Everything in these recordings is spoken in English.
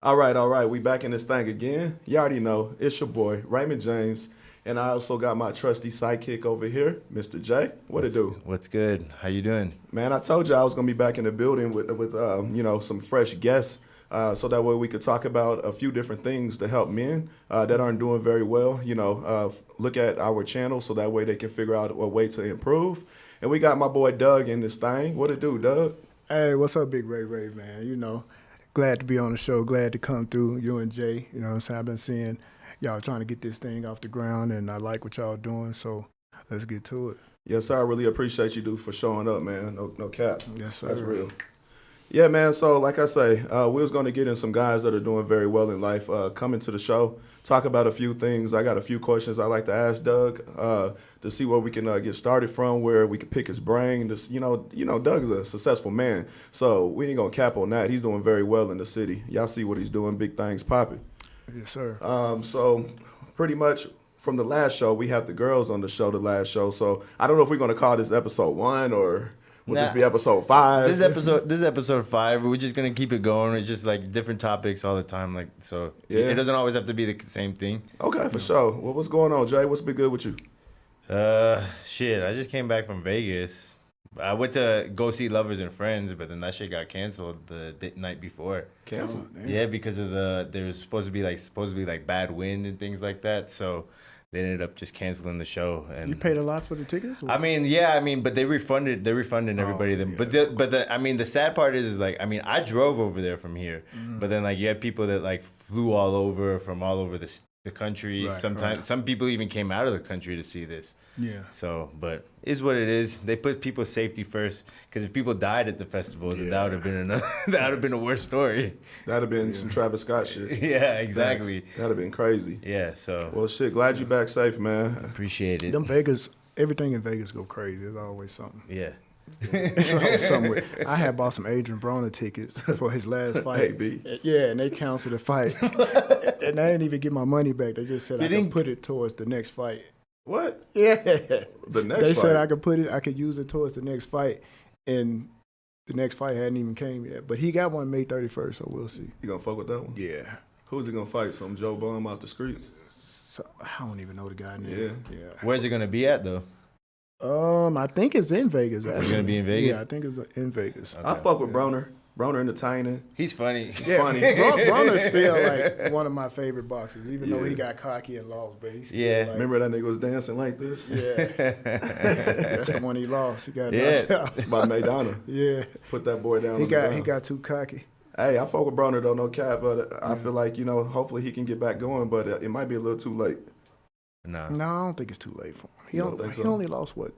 All right. We back in this thing again. You already know it's your boy Raymond James, and I also got my trusty sidekick over here, Mr. J. What it do? What's good? How you doing? Man, I told you I was gonna be back in the building with some fresh guests, so that way we could talk about a few different things to help men that aren't doing very well. Look at our channel so that way they can figure out a way to improve. And we got my boy Doug in this thing. What it do, Doug? Hey, what's up, Big Ray, man? Glad to be on the show. Glad to come through, you and Jay. You know what I'm saying? I've been seeing y'all trying to get this thing off the ground, and I like what y'all doing, so let's get to it. Yes, sir. I really appreciate you, dude, for showing up, man. No cap. Yes, sir. That's real. Yeah, man. So, like I say, we was going to get in some guys that are doing very well in life, coming to the show, talk about a few things. I got a few questions I like to ask Doug to see where we can get started from, where we can pick his brain. Doug's a successful man, so we ain't gonna cap on that. He's doing very well in the city. Y'all see what he's doing, big things popping. Yes, sir. So pretty much from the last show, we had the girls on the show the last show. So I don't know if we're gonna call this episode 1 or. Will this be episode 5? This is episode 5. We're just gonna keep it going. It's just like different topics all the time. Yeah. It doesn't always have to be the same thing. Okay, for sure. Well, what's going on, Jay? What's been good with you? Shit. I just came back from Vegas. I went to go see Lovers and Friends, but then that shit got canceled the night before. Canceled? Yeah, because of there was supposed to be like bad wind and things like that. So they ended up just canceling the show. And you paid a lot for the tickets? But they refunded everybody them. Yeah. But the sad part is I drove over there from here, but then you had people that flew all over from all over the country. Right, Sometimes some people even came out of the country to see this. Yeah. So, but is what it is. They put people's safety first, because if people died at the festival, then that would have been that would have been a worse story. That'd have been some Travis Scott shit. Yeah, exactly. That'd have been crazy. Yeah. So. Well, shit. Glad you back safe, man. Appreciate it. Everything in Vegas go crazy. There's always something. Yeah. I had bought some Adrian Broner tickets for his last fight. Hey, B. Yeah, and they canceled the fight. And I didn't even get my money back. They just said I could put it towards the next fight. What? Yeah. The next They fight? said I could use it towards the next fight. And the next fight hadn't even came yet. But he got one May 31st, so we'll see. You gonna fuck with that one? Yeah. Who's he gonna fight? Some Joe Bum off the streets? So, I don't even know the guy name. Yeah. Where's it gonna be at though? I think it's in Vegas. It's gonna be in Vegas? Yeah, I think it's in Vegas. I fuck with Broner. Broner entertaining. He's funny. Yeah, Funny. Broner's still one of my favorite boxers, even though he got cocky and lost. But he's still Remember that nigga was dancing like this? Yeah. That's the one he lost. He got knocked out. By Maidana. Yeah. Put that boy down. He got too cocky. Hey, I fuck with Broner though, no cap. But I feel like hopefully he can get back going. But it might be a little too late. No, I don't think it's too late for him. He only lost what?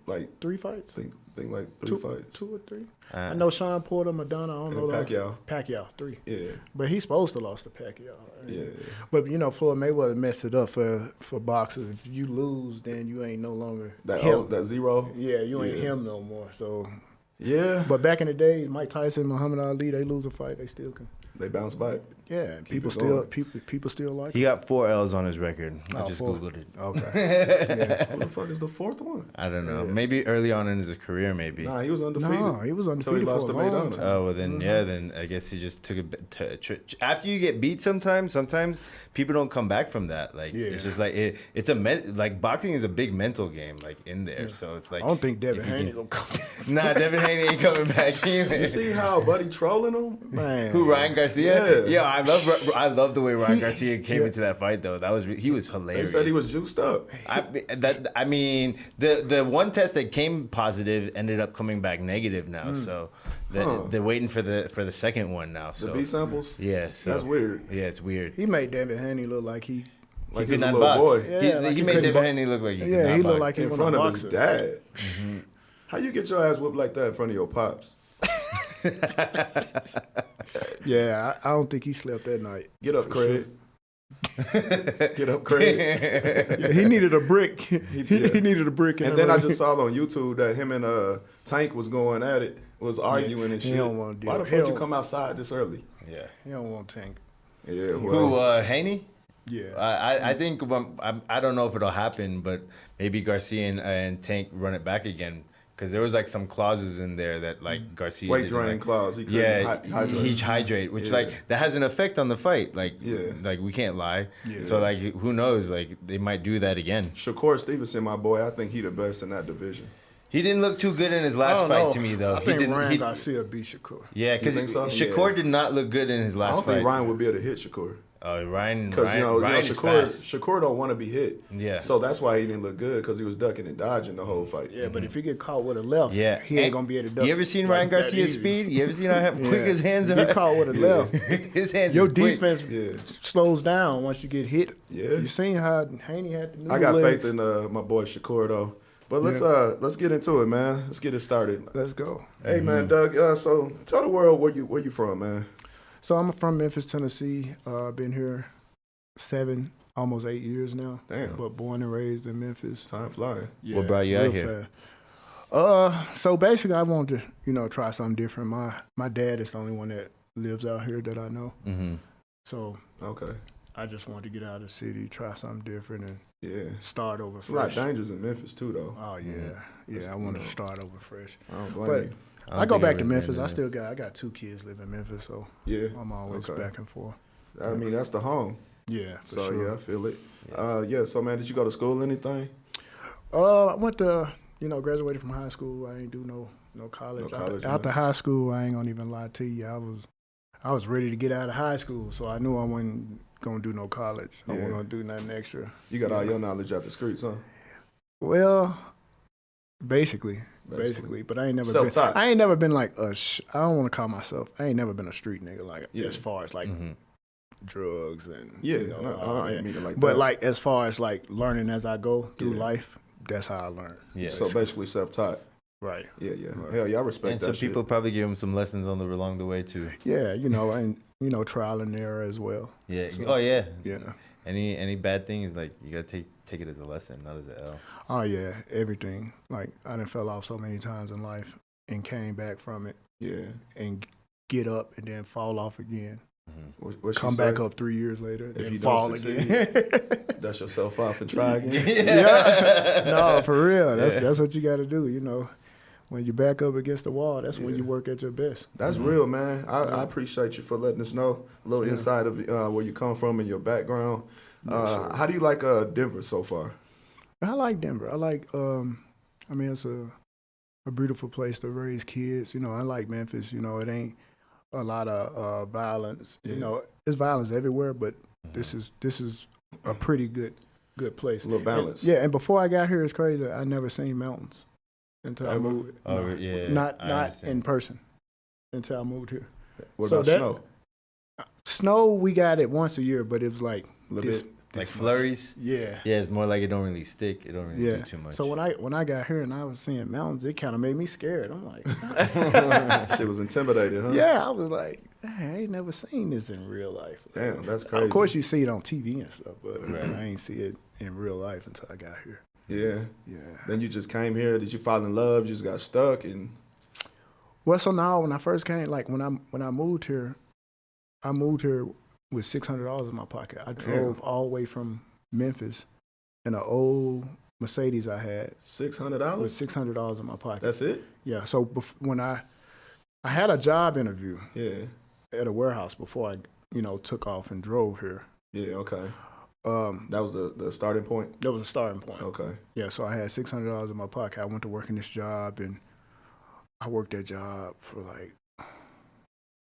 Like 3 fights? Think like three fights. 2 or 3. I know Sean Porter, Madonna. I don't know Pacquiao. Pacquiao 3. Yeah. But he's supposed to lost to Pacquiao. Yeah. But Floyd Mayweather messed it up for boxers. If you lose, then you ain't no longer him. That zero. Yeah, you ain't him no more. So. Yeah. But back in the day, Mike Tyson, Muhammad Ali, they lose a fight, they still can. They bounce back. Yeah, people still like He got 4 L's on his record. I just 4. Googled it. Okay. What the fuck is the 4th one? I don't know. Maybe early on in his career, maybe. Nah, he was undefeated. No, he was undefeated Until he for lost a to long Maidana. time. Oh, well then, then I guess he just took after you get beat sometimes people don't come back from that. It's just like boxing is a big mental game, in there. Yeah. So it's like. I don't think Devin Haney gonna come back. Nah, Devin Haney ain't coming back either. You see how Buddy trolling him? Man. Who, Ryan Garcia? Yeah. I love the way Ryan Garcia came into that fight though. He was hilarious. They said he was juiced up. The one test that came positive ended up coming back negative now. So they're waiting for the second one now. So the B samples. Yeah, so that's weird. Yeah, it's weird. He made Devin Haney look like he was a not little box. boy. Yeah, he made Devin Haney look like he could not he box. looked like he in was front a of boxer. his dad. Mm-hmm. How you get your ass whooped like that in front of your pops? Yeah, I don't think he slept that night. Get up, Craig. Get up, Craig. Yeah, he needed a brick. He needed a brick. And then I just saw on YouTube that him and Tank was going at it, was arguing and shit. He don't want to do Why the it. fuck you come outside this early? Yeah. He don't want Tank. Yeah, well. Who, Haney? Yeah. I think I don't know if it'll happen, but maybe Garcia and Tank run it back again. because there was like some clauses in there that like Garcia Weight didn't drain like. clause. He couldn't Yeah, hydrate. he hydrate, which like that has an effect on the fight. Like, Yeah. like we can't lie. Yeah. So like, who knows? Like they might do that again. Shakur Stevenson, my boy, I think he the best in that division. He didn't look too good in his I last don't fight know. to me though. I He think didn't. Ryan He, Garcia beat Shakur. yeah, because think so? Shakur Yeah. did not look good in his I last don't fight. think Ryan would be able to hit Shakur. Ryan, Because Ryan is fast. Shakur don't want to be hit. Yeah. So that's why he didn't look good, because he was ducking and dodging the whole fight. Yeah, but if he get caught with a left, Yeah, he ain't gonna be able to duck. You ever seen like Ryan that Garcia's easy. speed? You ever seen how quick his hands If are? you get caught with a left, His hands. your is quick. defense Yeah. slows down once you get hit. Yeah. You seen how Haney had the new I got legs. faith in my boy Shakur though. But let's get into it, man. Let's get it started. Let's go. Hey man, Doug. So tell the world where you from, man. So I'm from Memphis, Tennessee. Been here 7, almost 8 years now. Damn. But born and raised in Memphis. Time flying. What brought you out real here? fast. So basically, I wanted to, try something different. My dad is the only one that lives out here that I know. Mm-hmm. So Okay. I just wanted to get out of the city, try something different, and Yeah. start over It's a lot of fresh. dangers in Memphis too, though. Oh yeah. I wanted to start over fresh. I don't blame But you. I go back to Memphis. I got 2 kids live in Memphis, so Yeah. I'm always Okay. back and forth. I mean, that's the home. Yeah, for So sure. yeah, I feel it. Yeah. So man, did you go to school? Anything? I went to, graduated from high school. I ain't do no college. No college, After high school, I ain't gonna even lie to you. I was ready to get out of high school, so I knew I wasn't gonna do no college. I Yeah. wasn't gonna do nothing extra. You got all your knowledge out the streets, huh? Well, basically. But I ain't never Self-taught. been. I ain't never been like I don't want to call myself. I ain't never been a street nigga like Yeah. as far as like drugs and Yeah. all I that. ain't mean it like But that. like as far as like learning as I go through Yeah. life, that's how I learn. Yeah. So basically self-taught. Right. Yeah. Right. Hell yeah, I respect And that so shit. people probably give him some lessons along the way too. Yeah, and trial and error as well. Yeah. So- Oh yeah. Yeah. Any bad things, like you gotta take it as a lesson, not as an L. Oh yeah, everything. Like I done fell off so many times in life and came back from it Yeah. and get up and then fall off again. What she Come say? back up 3 years later If and you fall don't again. Dust yourself off and try again. Yeah. No, for real. Yeah. That's what you got to do. When you back up against the wall, that's when Yeah. you work at your best. That's real, man. I appreciate you for letting us know a little insight of where you come from and your background. sir. How do you like Denver so far? I like Denver. I like. It's a beautiful place to raise kids. I like Memphis. It ain't a lot of violence. Yeah. There's violence everywhere, but this is a pretty good place. A little balance. And before I got here, it's crazy. I never seen mountains until I Ever? moved. Oh, No. yeah, Not I not understand. in person until I moved here. What So about that- snow? Snow, we got it once a year, but it was like A little this, bit. Like this much. flurries. Yeah. Yeah, it's more like it don't really stick. It don't really Yeah. do too much. So when I got here and I was seeing mountains, it kind of made me scared. I'm like, Shit was intimidating, huh? yeah, I was like, I ain't never seen this in real life. Damn, that's crazy. Of course, you see it on TV and stuff, but Right. I ain't see it in real life until I got here. Yeah. Yeah. Then you just came here. Did you fall in love? You just got stuck and Well, so now when I first came, like when I moved here with $600 in my pocket. I drove all the way from Memphis in an old Mercedes I had with $600. $600 in my pocket. That's it. Yeah. So when I had a job interview Yeah. at a warehouse before I took off and drove here. Yeah. Okay. Um, That was the starting point. that was a starting point. Okay. Yeah, so I had $600 in my pocket. I went to work in this job, and I worked that job for like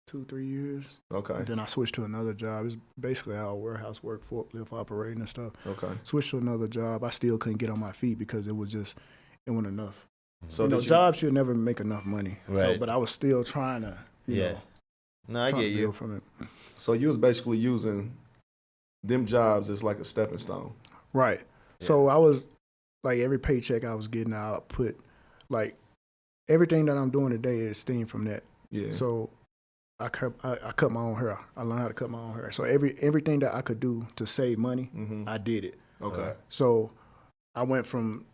2-3 years. Okay. And then I switched to another job. It's basically how warehouse work, forklift operating and stuff. Okay. Switched to another job. I still couldn't get on my feet because it wasn't enough. So did you, Jobs should never make enough money. So, Right. but I was still trying to, Yeah. No, I trying get to you. build from it. So you was basically using them jobs as like a stepping stone. Right. Yeah. So I was like every paycheck I was getting, I put like everything that I'm doing today is stemmed from that. Yeah. So I cut my own hair. I learned how to cut my own hair. So everything that I could do to save money, Mm-hmm. I did it. Okay. So I went from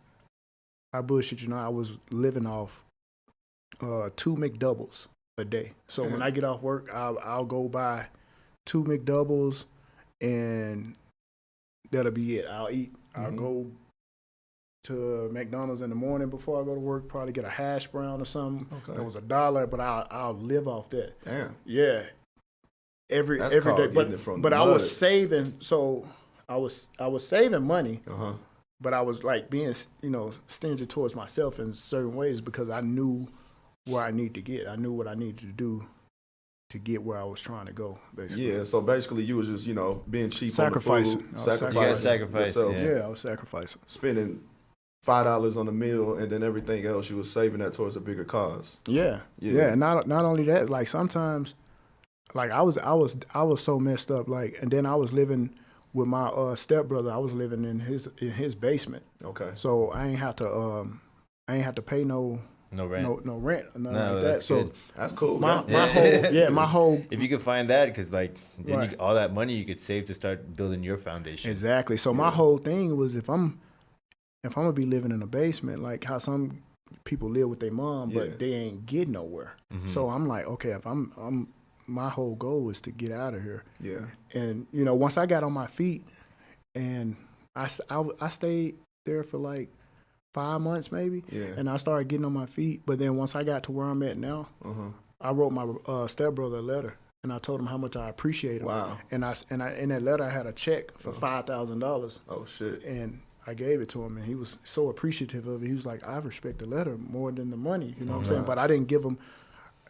I bullshit I was living off 2 McDoubles a day. So when I get off work, I'll go buy 2 McDoubles and that'll be it. I'll eat. I'll Mhm. go to McDonald's in the morning before I go to work, probably get a hash brown or something. Okay. It was $1, but I'll live off that. Damn. Yeah. Every That's every called day. getting it from But the I was mud. saving, so I was saving money, Uh-huh. but I was like being, stingy towards myself in certain ways because I knew where I need to get. I knew what I needed to do to get where I was trying to go, basically. Yeah, so basically you was just, being cheap Sacrificing. on the I food, was sacrificing sacrifice, yourself, yeah. Yeah, I was sacrificing. spending $5 on a meal, and then everything else you was saving that towards a bigger cause. Yeah. Yeah. And not only that, like sometimes, like I was so messed up, like, and then I was living with my stepbrother. I was living in his basement, Okay. so I ain't have to pay no rent. no rent or nothing No, like that. that's So good. That's cool. my man. whole If you could find that, because like then Right. all that money you could save to start building your foundation. exactly. So my whole thing was if I'm gonna be living in a basement, like how some people live with their mom, Yeah. but they ain't get nowhere. So I'm like, okay, if I'm my whole goal is to get out of here. Yeah. And once I got on my feet, and I stayed there for like 5 months maybe, Yeah. and I started getting on my feet. But then once I got to where I'm at now, Uh-huh. I wrote my stepbrother a letter, and I told him how much I appreciate him. Wow. And I in that letter I had a check for $5,000, Oh, shit. and I gave it to him, and he was so appreciative of it. He was like, I respect the letter more than the money. You know what I'm saying? But I didn't give him.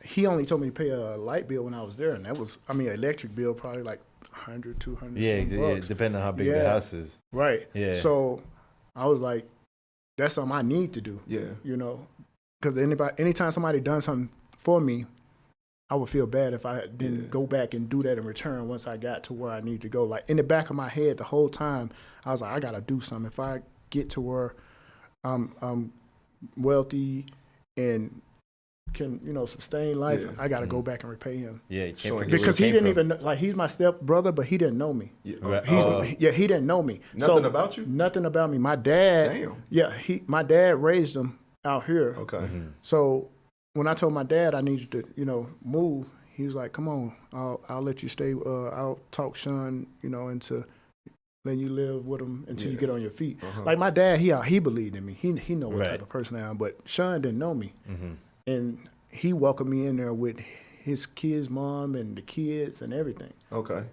He only told me to pay a light bill when I was there, and that was, electric bill probably like 100, 200 Yeah, some yeah, bucks. depending on how big the Yeah. house is. Right. Yeah. So I was like, that's something I need to do, Yeah. because anytime somebody done something for me, I would feel bad if I didn't go back and do that in return once I got to where I need to go. Like in the back of my head the whole time, I was like, I got to do something. If I get to where I'm wealthy and can, sustain life, Yeah. I got to go back and repay him. Yeah, you can't Showing forget where Because it he came didn't from. even know, like, he's my step brother, but he didn't know me. Yeah. Right. He didn't know me. Nothing about you? Nothing about me. My dad. Damn. Yeah, my dad raised him out here. Okay. Mm-hmm. So when I told my dad I needed to, move, he was like, "Come on, I'll let you stay. I'll talk Sean, into letting you live with him until you Yeah. get on your feet." Uh-huh. Like my dad, he believed in me. He know what Right. type of person I am. But Sean didn't know me, Mm-hmm. and he welcomed me in there with his kids' mom and the kids and everything. Okay.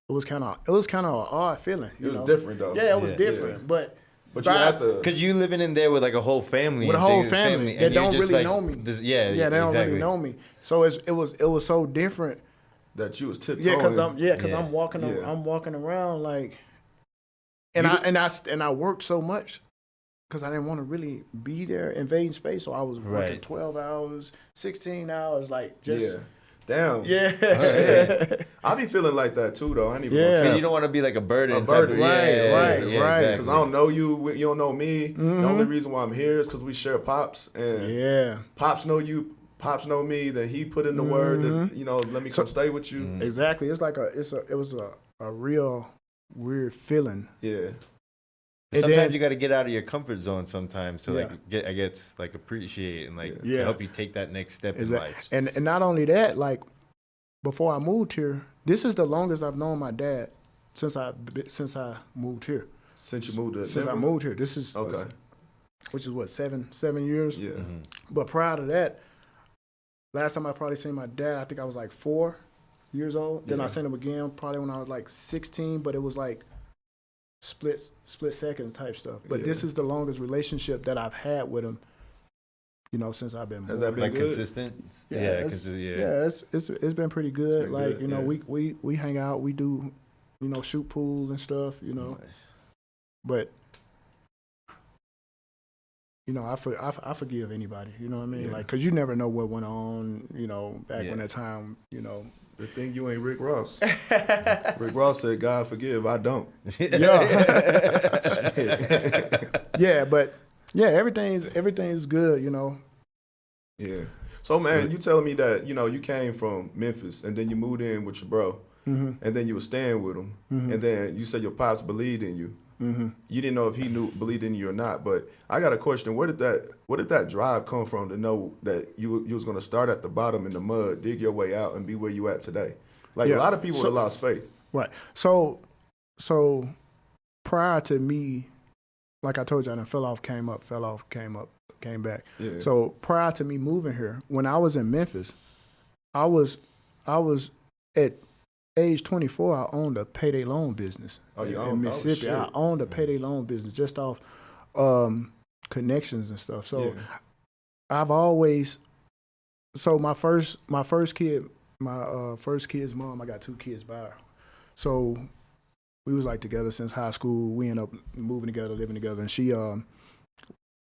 It was kind of an odd feeling. It was different, though. Yeah, it was Yeah. different. Yeah. But But you had to. Because you living in there with like a whole family. with a and whole things, family and that you're don't just, really like, know me. Yeah, they don't exactly. really know me. So it was so different. That you was tiptoeing. Yeah, because Yeah. I'm walking Yeah. I'm walking around like, and I worked so much because I didn't want to really be there invading space. So I was working Right. 12 hours, 16 hours, like just Yeah. Damn. yeah. I be feeling like that too, though. I ain't even Yeah. Because you don't want to be like a burden. A burden. Right. Because I don't know you, you don't know me. Mm-hmm. The only reason why I'm here is because we share pops, and Yeah, pops know you, pops know me. That he put in the word that let me come stay with you. Mm-hmm. exactly. It's like it was a real weird feeling. Yeah, And Sometimes then- you got to get out of your comfort zone sometimes to Yeah. like appreciate and like Yeah. to help you take that next step in Exactly. life. And not only that, like before I moved here, this is the longest I've known my dad since I moved here. since you moved to Since I Denver? moved here, this is Okay. which is what 7 years. Yeah. Mm-hmm. But prior to that, last time I probably seen my dad, I think I was like 4 years old. Then I Yeah. seen him again probably when I was like 16, but it was like split seconds type stuff. But Yeah. this is the longest relationship that I've had with him, since I've been Has born. that been Like good? consistent. Yeah, Yeah, it's- consistent. Yeah. Yeah, it's been pretty good. Been Like good, yeah. we hang out, we do shoot pool and stuff. Nice. But I forgive anybody. You know what I mean? Yeah. Like, cause you never know what went on. Back Yeah. when that time. The thing you ain't Rick Ross. Rick Ross said, "God forgive, I don't." Yeah, but yeah, everything's good. Yeah. So man, you telling me that you came from Memphis and then you moved in with your bro, and then you were staying with him, and then you said your pops believed in you. You didn't know if he believed in you or not. But I got a question: where did that drive come from to know that you was going to start at the bottom in the mud, dig your way out, and be where you at today? Like Yeah. a lot of people would have lost faith. Right. So prior to me like I told you, I done fell off, came up, fell off, came up, came back. Yeah. So prior to me moving here, when I was in Memphis, I was at age 24. I owned a payday loan business in Mississippi. I owned a payday loan business just off connections and stuff. So I've always. So my first kid's mom, I got 2 kids by her. So we was like together since high school. We ended up moving together, living together. And she,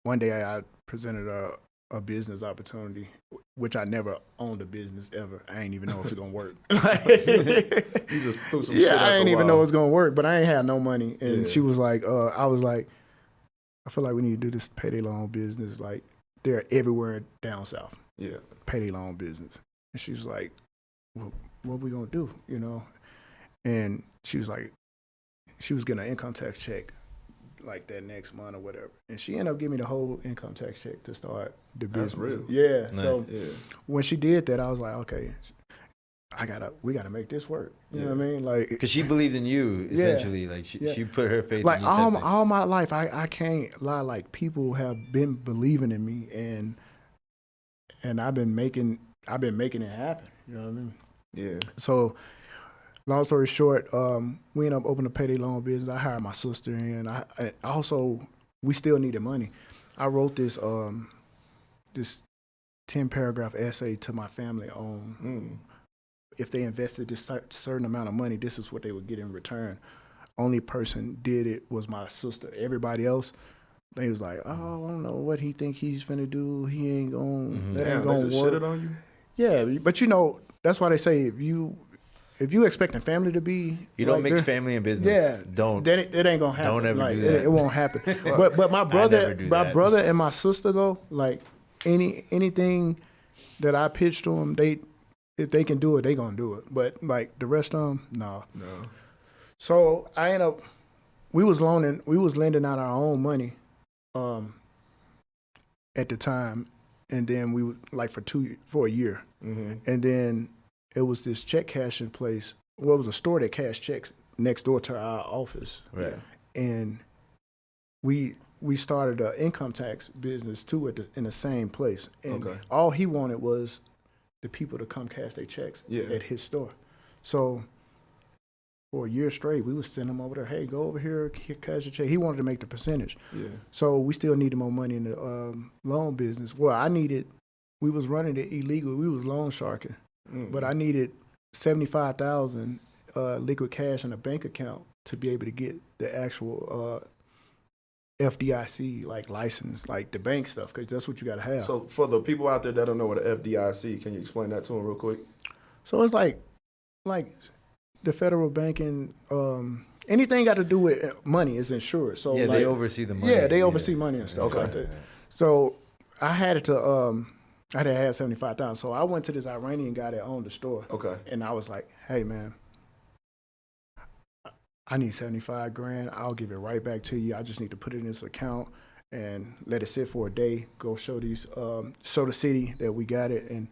one day I presented her a business opportunity, which I never owned a business ever. I ain't even know if it's gonna work. You just threw some shit out I ain't even wall. know it's gonna work, but I ain't had no money. And she was like, I was like, I feel like we need to do this payday loan business. Like they're everywhere down south. Yeah. Payday loan business. And she was like, well, what we gonna do, you know? And she was like, she was getting an income tax check like that next month or whatever. And she ended up giving me the whole income tax check to start the business. Real. Yeah. Nice. So when she did that, I was like, okay, we gotta make this work. You know what I mean? Like, because she believed in you essentially. Like she put her faith like in you. all my life, I can't lie, like people have been believing in me and I've been making it happen. You know what I mean? Yeah. So, long story short, we ended up opening a payday loan business. I hired my sister in. I also, we still needed money. I wrote this 10-paragraph essay to my family on if they invested this certain amount of money, this is what they would get in return. Only person did it was my sister. Everybody else, they was like, oh, I don't know what he think he's finna do. He ain't gonna, that ain't gonna they work. shitted on you? Yeah, but you know, that's why they say if you expecting family to be, you don't mix family and business. Then it ain't gonna happen. Don't ever like, do that. It won't happen. but my brother, brother and my sister though, like anything that I pitch to them, if they can do it, they gonna do it. But like the rest of them, no. So I ended up, we was lending out our own money, at the time, and then we would like for a year, and then it was this check cashing place. Well, it was a store that cashed checks next door to our office, right? And we started an income tax business too in the same place, and all he wanted was the people to come cash their checks at his store. So for a year straight, we would send him over there. Hey, go over here, cash your check. He wanted to make the percentage. Yeah. So we still needed more money in the loan business. Well, we was running it illegal. We was loan sharking, but I needed $75,000 liquid cash in a bank account to be able to get the actual FDIC like license, like the bank stuff, because that's what you got to have. So for the people out there that don't know what an FDIC, can you explain that to them real quick? So it's like the federal banking, anything got to do with money is insured. So yeah, they oversee the money. Yeah, they oversee money and stuff like that. So I had to have $75,000. So I went to this Iranian guy that owned the store. Okay. And I was like, hey man, I need $75,000. I'll give it right back to you. I just need to put it in this account and let it sit for a day. Go show show the city that we got it. And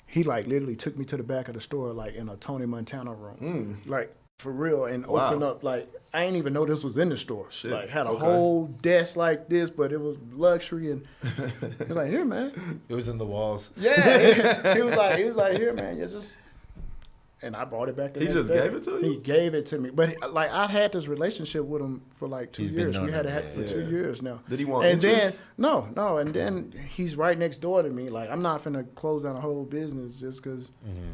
he like literally took me to the back of the store, like in a Tony Montana room, like for real, and opened up. Like I ain't even know this was in the store. Shit. Like had a whole desk like this, but it was luxury. And he was like, "Here, man." It was in the walls. Yeah, he was like, "Here, man. You just." And I brought it back to him. He just gave it to you? He gave it to me. But like I had this relationship with him for like 2 years. We had it for 2 years now. Did he want interest? No. And then he's right next door to me. Like I'm not finna close down the whole business just because,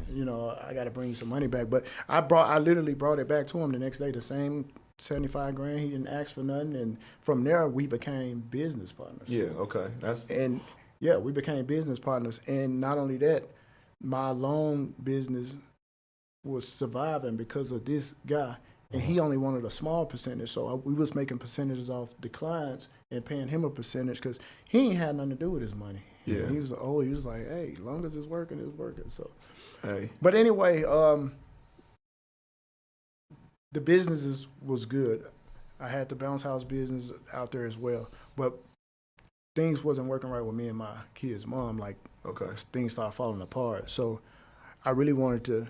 you know, I got to bring you some money back. But I literally brought it back to him the next day. The same $75,000. He didn't ask for nothing. And from there we became business partners. Yeah. Okay. We became business partners. And not only that, my loan business was surviving because of this guy, and he only wanted a small percentage. So we was making percentages off the clients and paying him a percentage because he ain't had nothing to do with his money. Yeah, he was like, hey, as long as it's working, it's working. So, hey. But anyway, the businesses was good. I had the bounce house business out there as well, but things wasn't working right with me and my kid's mom. Like, things started falling apart. So I really wanted to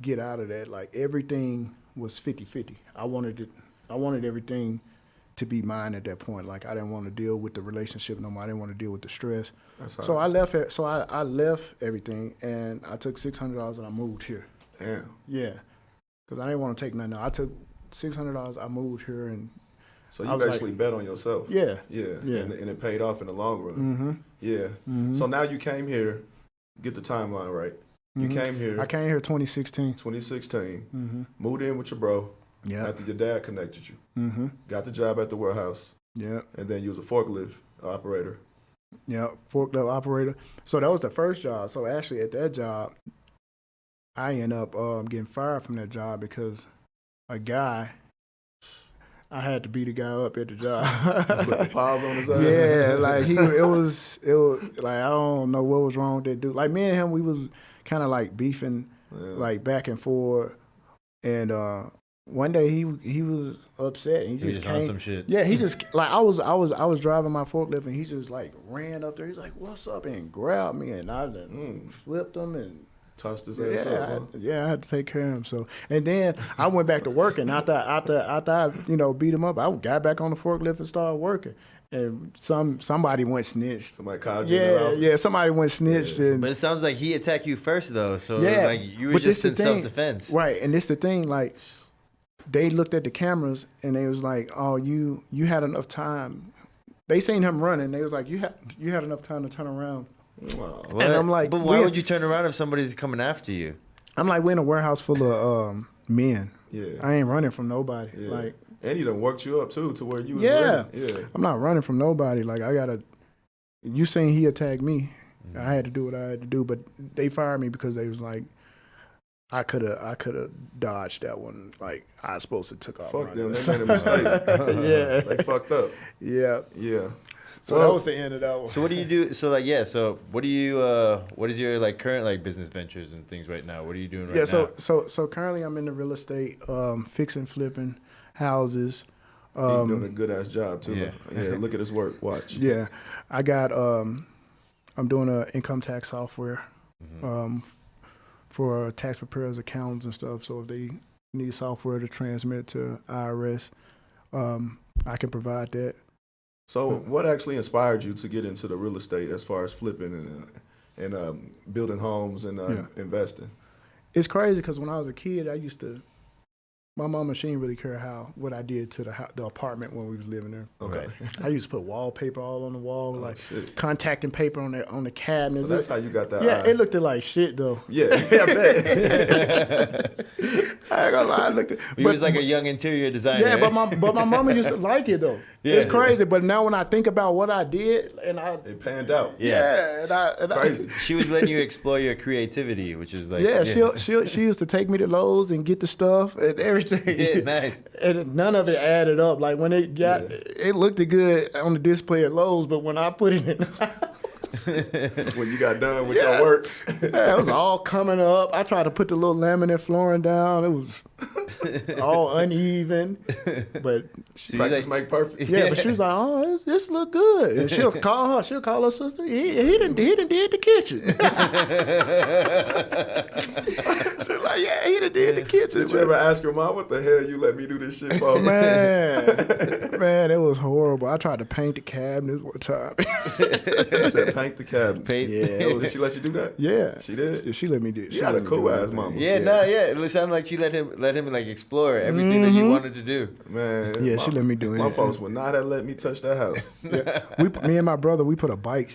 get out of that. Like everything was 50-50. I wanted everything to be mine at that point. Like I didn't want to deal with the relationship no more. I didn't want to deal with the stress. That's So hard. I left it. So I left everything and I took $600 and I moved here. Damn. Yeah, because I didn't want to take nothing. I took $600. I moved here and So I you was basically bet on yourself. yeah, Yeah. yeah. And it paid off in the long run. Mm-hmm. Yeah. Mm-hmm. So now you came here, get the timeline right. You Mhm. came here I came here 2016. 2016, Mm-hmm. moved in with your bro Yeah. after your dad connected you. Mm-hmm. Got the job at the warehouse, Yeah. and then you was a forklift operator. Yeah. Forklift operator. So that was the first job. So actually at that job, I ended up getting fired from that job because a guy, I had to beat the guy up at the Put the job. paws on his ass. Yeah, like it was like I don't know what was wrong with that dude. Like me and him, we was kind of like beefing, Yeah. like back and forth. And one day he was upset. And He was just on some shit. Yeah, he just like I was driving my forklift and he just like ran up there. He's like, "What's up?" and grabbed me and I done flipped him and. Tossed his ass up. Huh? I had to take care of him. So, and then I went back to working. After I beat him up, I got back on the forklift and started working. And somebody went snitched. Somebody called you in the office? Yeah, somebody went snitched. Yeah. And But it sounds like he attacked you first, though. So, Yeah, like, you were but just this in the thing. self-defense. Right, and this the thing, like, they looked at the cameras and they was like, "Oh, you had enough time." They seen him running. They was like, "You had enough time to turn around." Wow. What? And I'm like, but why would you turn around if somebody's coming after you? I'm like, we're in a warehouse full of men. Yeah. I ain't running from nobody. Yeah. Like, And he done worked you up too to where you was Yeah. ready. Yeah. I'm not running from nobody. Like, I gotta. You seen he attacked me. I had to do what I had to do, but they fired me because they was like, I could have dodged that one. Like, I was supposed to took off. Fuck them. running. They made a mistake. Yeah. They fucked up. Yeah. Yeah. So that was the end of that one. So what do you do? So like, yeah. So what do you? What is your like current like business ventures and things right now? What are you doing right now? So currently I'm in the real estate, fixing, flipping houses. He doing a good ass job too. Yeah. Yeah. Look at his work. Watch. Yeah, I got. I'm doing a income tax software, for tax preparers, accountants, and stuff. So if they need software to transmit to IRS, I can provide that. So what actually inspired you to get into the real estate as far as flipping and building homes and investing? It's crazy because when I was a kid, I used to. My mama, she didn't really care what I did to the apartment when we was living there. Okay. I used to put wallpaper all on the wall, like shit. contacting paper on the cabinets. So that's how you got that Yeah, eye. it looked like shit though. Yeah, I bet. I ain't gonna lie, it looked. He was like a young interior designer. Yeah, right? but my mama used to like it though. Yeah. It's crazy. But now when I think about what I did, and I It panned out. and I Crazy. She was letting you explore your creativity, which is like she used to take me to Lowe's and get the stuff and everything. Yeah, nice. And none of it added up. Like when it got, it looked good on the display at Lowe's, but when I put it in, When you got done with your work. it was all coming up. I tried to put the little laminate flooring down. It was all uneven. But So Practice you make perfect. yeah, but she was like, "Oh, this look good." And she'll call her sister. He done did the kitchen. She's like, "Yeah, he done did the kitchen." Did you ever ask your mom, what the hell you let me do this shit for? Man, it was horrible. I tried to paint the cabinets one time. I said paint the cabinet. Paint. Yeah. Did she let you do that? Yeah, She did? She let me do it. You had a cool ass mama. Yeah, no, yeah. It sounded like she let him like explore everything that you wanted to do. Man. Yeah, she let me do it. My folks would not have let me touch that house. Me and my brother, we put a bike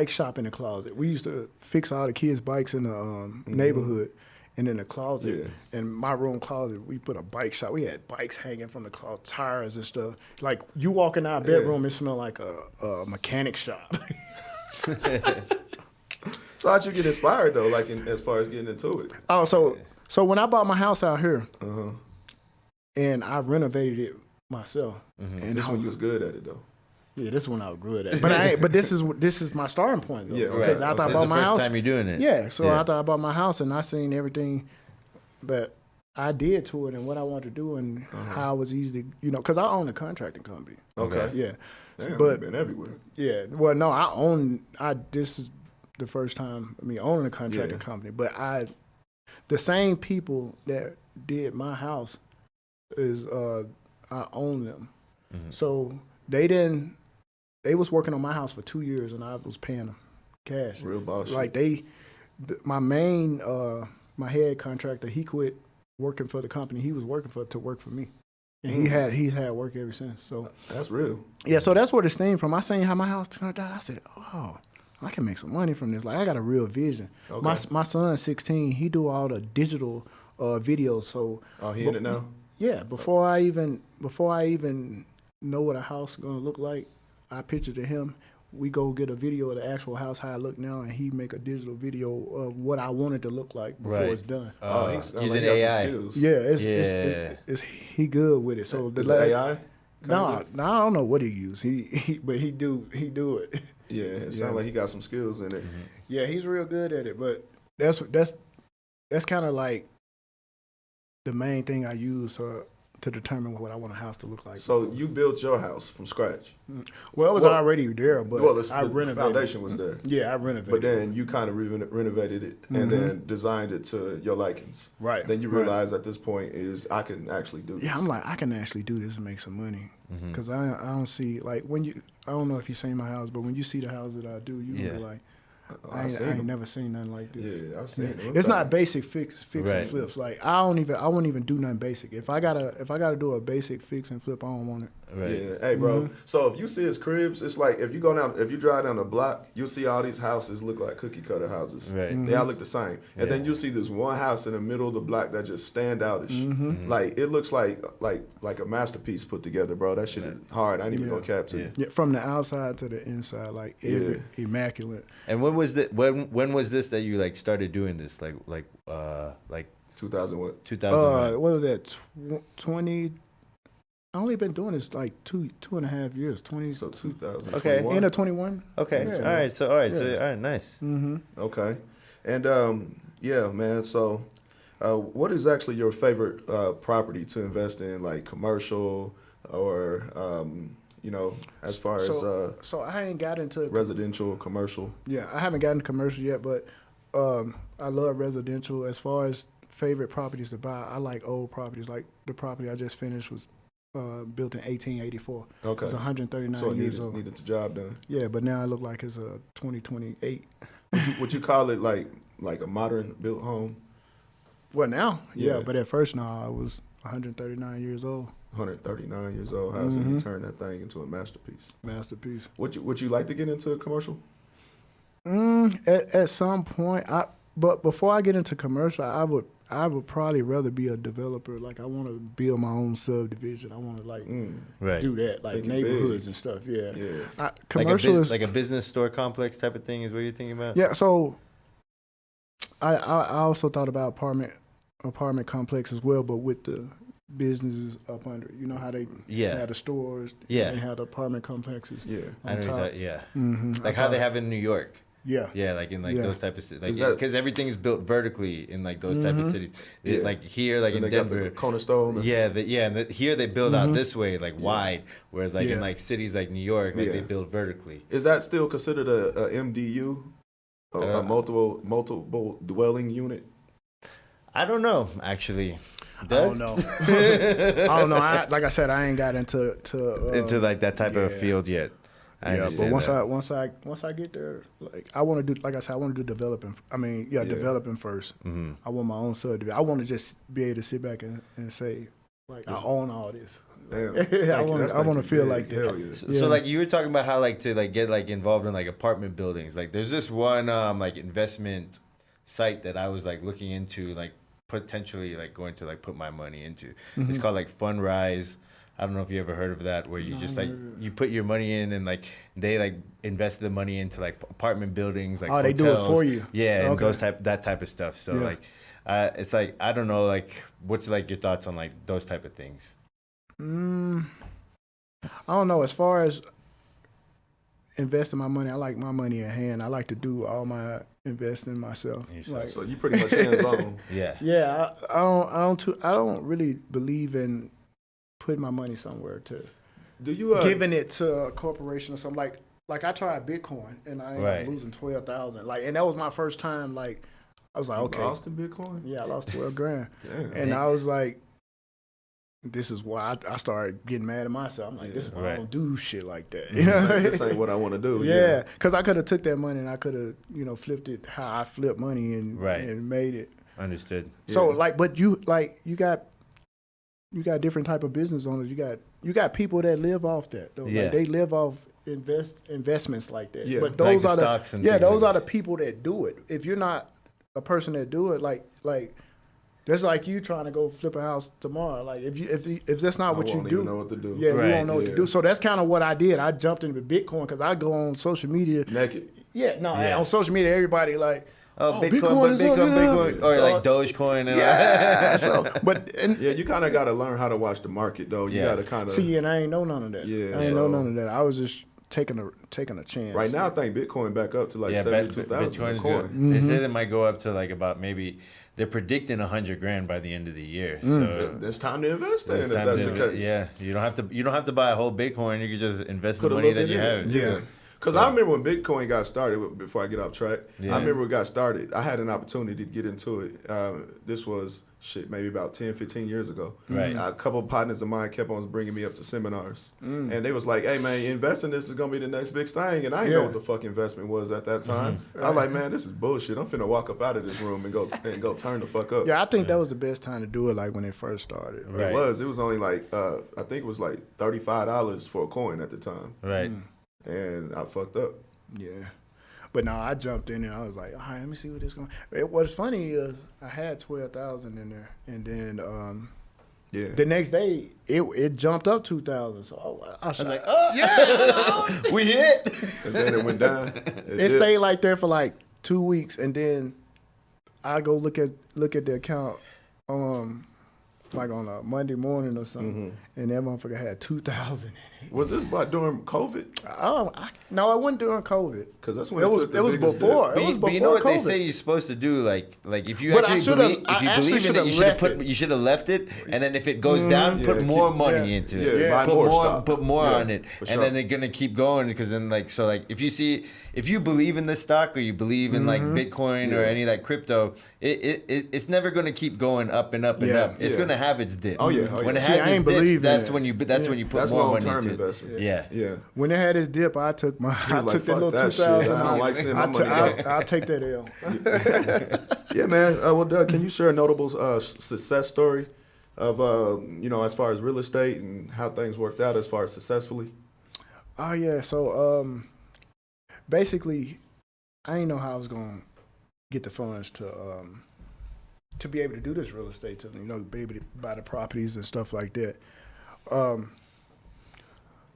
shop in the closet. We used to fix all the kids' bikes in the neighborhood, and in the closet, Yeah. in my room closet, we put a bike shop. We had bikes hanging from the closet, tires and stuff. Like you walk in our bedroom, it smelled like a mechanic shop. So how'd you get inspired though, like as far as getting into it? Oh, so when I bought my house out here, and I renovated it myself, And this one you was good at it though. yeah, this one I was good at. But this is my starting point though. Yeah, okay. Because after I This is bought the my first house, time you're doing it. yeah. So Yeah. after I bought my house and I seen everything that I did to it and what I wanted to do and how I was easy to, because I own a contracting company. Okay. Yeah. Damn, But- you've been everywhere. Yeah. Well, no, this is the first time me owning a contracting company, but the same people that did my house is I own them. So they was working on my house for 2 years, and I was paying them cash. Real boss. Like my my head contractor, he quit working for the company he was working for to work for me, and he's had work ever since. So that's real. Yeah, so that's where this stemmed from. I seen how my house turned out. I said, oh, I can make some money from this. Like I got a real vision. Okay. My son's 16. He do all the digital videos. So he in it now? Yeah. Before I even know what a house gonna look like, I picture to him. We go get a video of the actual house how it look now, and he make a digital video of what I want it to look like before it's done. He's using AI. Yeah, it's he good with it. So is it AI? No, I don't know what he use. But he do it. Yeah, it sounds like he got some skills in it. Yeah, he's real good at it. But that's kind of like the main thing I use to determine what I want a house to look like. So you built your house from scratch? Well, it was already there, but I renovated. The foundation was there. Yeah, I renovated. But then you kind of renovated it and then designed it to your likings. Right. Then you realize at this point I can actually do this. Yeah, I'm like, I can actually do this and make some money. Because I don't see, like, I don't know if you've seen my house, but when you see the house that I do, you be like, I ain't never seen nothing like this. Yeah, I've seen it. It's not basic fix and flips. Like I wouldn't even do nothing basic. If I gotta do a basic fix and flip, I don't want it. Right. Yeah. Hey, bro. So if you see his cribs, it's like if you drive down the block, you'll see all these houses look like cookie cutter houses. Right. They all look the same. And then you see this one house in the middle of the block that just stand outish. Like it looks like a masterpiece put together, bro. That shit is hard. I ain't even gonna cap to you. Yeah, from the outside to the inside, like immaculate. And when was this that you like started doing this? Like 2000 what? 2000. What was that? 20. I only been doing this like two and a half years. 20. So 2000. Okay. End of 21. Okay. Yeah. All right. So all right. Nice. Okay. And yeah, man. So, what is actually your favorite property to invest in, like commercial or as far as so I ain't got into residential, commercial? Yeah, I haven't gotten commercial yet, but I love residential. As far as favorite properties to buy, I like old properties. Like the property I just finished was built in 1884. Okay. It's 139 years old. Needed the job done. Yeah, but now it look like it's a 2028. Would you call it like a modern built home? Well, now, yeah, but at first, I was 139 years old. 139 years old. How can you turn that thing into a masterpiece? Masterpiece. Would you like to get into a commercial? At some point, but before I get into commercial, I would probably rather be a developer. Like I want to build my own subdivision. I want to do that, like neighborhoods and stuff. Yeah. Commercial is like a business store complex type of thing. Is what you're thinking about? Yeah. So I also thought about apartment complex as well, but with the businesses up under it. You know how they have the stores, they have the apartment complexes. Yeah, I know that. Yeah, like how they have in New York. Yeah, like in those type of cities, like because everything is built vertically in like those type of cities. Like here, like in Denver, cornerstone. And here they build out this way, like wide. Whereas like in like cities like New York, like they build vertically. Is that still considered a MDU, a multiple dwelling unit? I don't know, actually. I don't know. Like I said, I ain't got into like that type of field yet. But once I get there, like I want to do, like I said, I want to do developing. Developing first. I want my own subdivision. I want to just be able to sit back and say, like, I own all this. Damn. I want to feel like that. So like you were talking about how like to like get like involved in like apartment buildings. Like there's this one like investment site that I was like looking into, like potentially like going to like put my money into. It's called like Fundrise. I don't know if you ever heard of that, where you just like you put your money in and like they like invest the money into like apartment buildings, like hotels. They do it for you. Yeah, and that type of stuff. So like, it's like I don't know, like what's like your thoughts on like those type of things? I don't know. As far as investing my money, I like my money in hand. I like to do all my investing myself. Like, so you pretty much hands on. Yeah. I don't really believe in putting my money somewhere to giving it to a corporation or something. Like I tried Bitcoin and I ended up losing 12,000. Like, and that was my first time. Like, I was like, okay, lost in Bitcoin. Yeah, I lost 12 grand. Damn. And I was like, this is why I started getting mad at myself. I'm like, this is why I don't do shit like that. This ain't what I want to do. Yeah, because I could have took that money and I could have, flipped it how I flip money and made it. Understood. So but you got different type of business owners. You got people that live off that. Though. Yeah. Like they live off investments like that. Yeah. But those like are stocks and those like are the people that do it. If you're not a person that do it, like that's like you trying to go flip a house tomorrow. Like if that's not what you do, even know what to do. Yeah, you won't know what to do. So that's kind of what I did. I jumped into Bitcoin because I go on social media naked. Yeah, on social media, everybody like. Bitcoin, or like Dogecoin and You kind of got to learn how to watch the market though. You got to kind of see, and I ain't know none of that. Yeah, I ain't know none of that. I was just taking a chance. Right now, I think Bitcoin back up to like 72,000. Bitcoin, they said it might go up to like about maybe. They're predicting $100,000 by the end of the year. So it's time to invest in if that's the case. Yeah, you don't have to buy a whole Bitcoin. You can just invest the money that you have. Yeah. Because I remember when Bitcoin got started, before I get off track, I remember when it got started, I had an opportunity to get into it. This was, maybe about 10, 15 years ago. Right. A couple of partners of mine kept on bringing me up to seminars. And they was like, hey, man, investing this is going to be the next big thing. And I didn't know what the fuck investment was at that time. I was like, man, this is bullshit. I'm finna walk up out of this room and go turn the fuck up. Yeah, I think that was the best time to do it, like when it first started. Right. It was only like, I think it was like $35 for a coin at the time. Right. And I fucked up. Yeah. But no, I jumped in and I was like, all right, let me see what this is going to. What's funny is I had 12,000 in there, and then the next day it jumped up 2,000. So I was like, we hit. And then it went down. It stayed like there for like 2 weeks, and then I go look at the account like on a Monday morning or something, and that motherfucker had 2,000 in it. Was this during COVID? No, it wasn't during COVID. Because that's when it was before. But It was before you know what COVID. they say you're supposed to do, like if you But actually believe in it, you should have left it, and then if it goes down, put more money into it. Put more on it, and then they're gonna keep going because then if you believe in this stock or you believe in like Bitcoin or any like crypto, it's never gonna keep going up and up and up. It's gonna have its dips. When it has its dips, that's when you put more money into it. Investment. Yeah. When it had its dip, I took that little 2,000. I don't like seeing my money go. I'll take that L. Yeah, man. Well, Doug, can you share a notable success story of as far as real estate and how things worked out as far as successfully? Oh yeah. So basically, I didn't know how I was gonna get the funds to be able to do this real estate, to be able to buy the properties and stuff like that.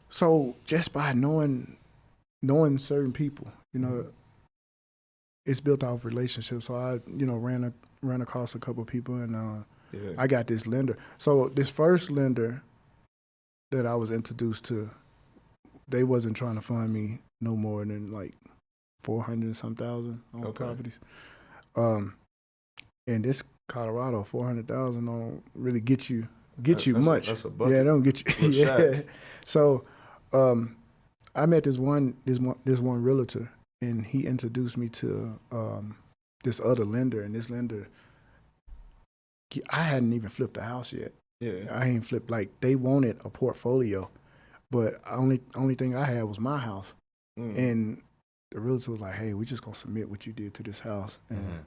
So just by knowing certain people, it's built off relationships. So I, ran across a couple of people, and I got this lender. So this first lender that I was introduced to, they wasn't trying to fund me no more than like 400,000 on properties. And this Colorado, 400,000 don't really get you much. That's a bucket. Yeah, don't get you. Yeah. So I met this one realtor, and he introduced me to this other lender, and this lender, I hadn't even flipped a house yet. Yeah. I ain't flipped. Like, they wanted a portfolio, but only thing I had was my house. And the realtor was like, hey, we just gonna submit what you did to this house. And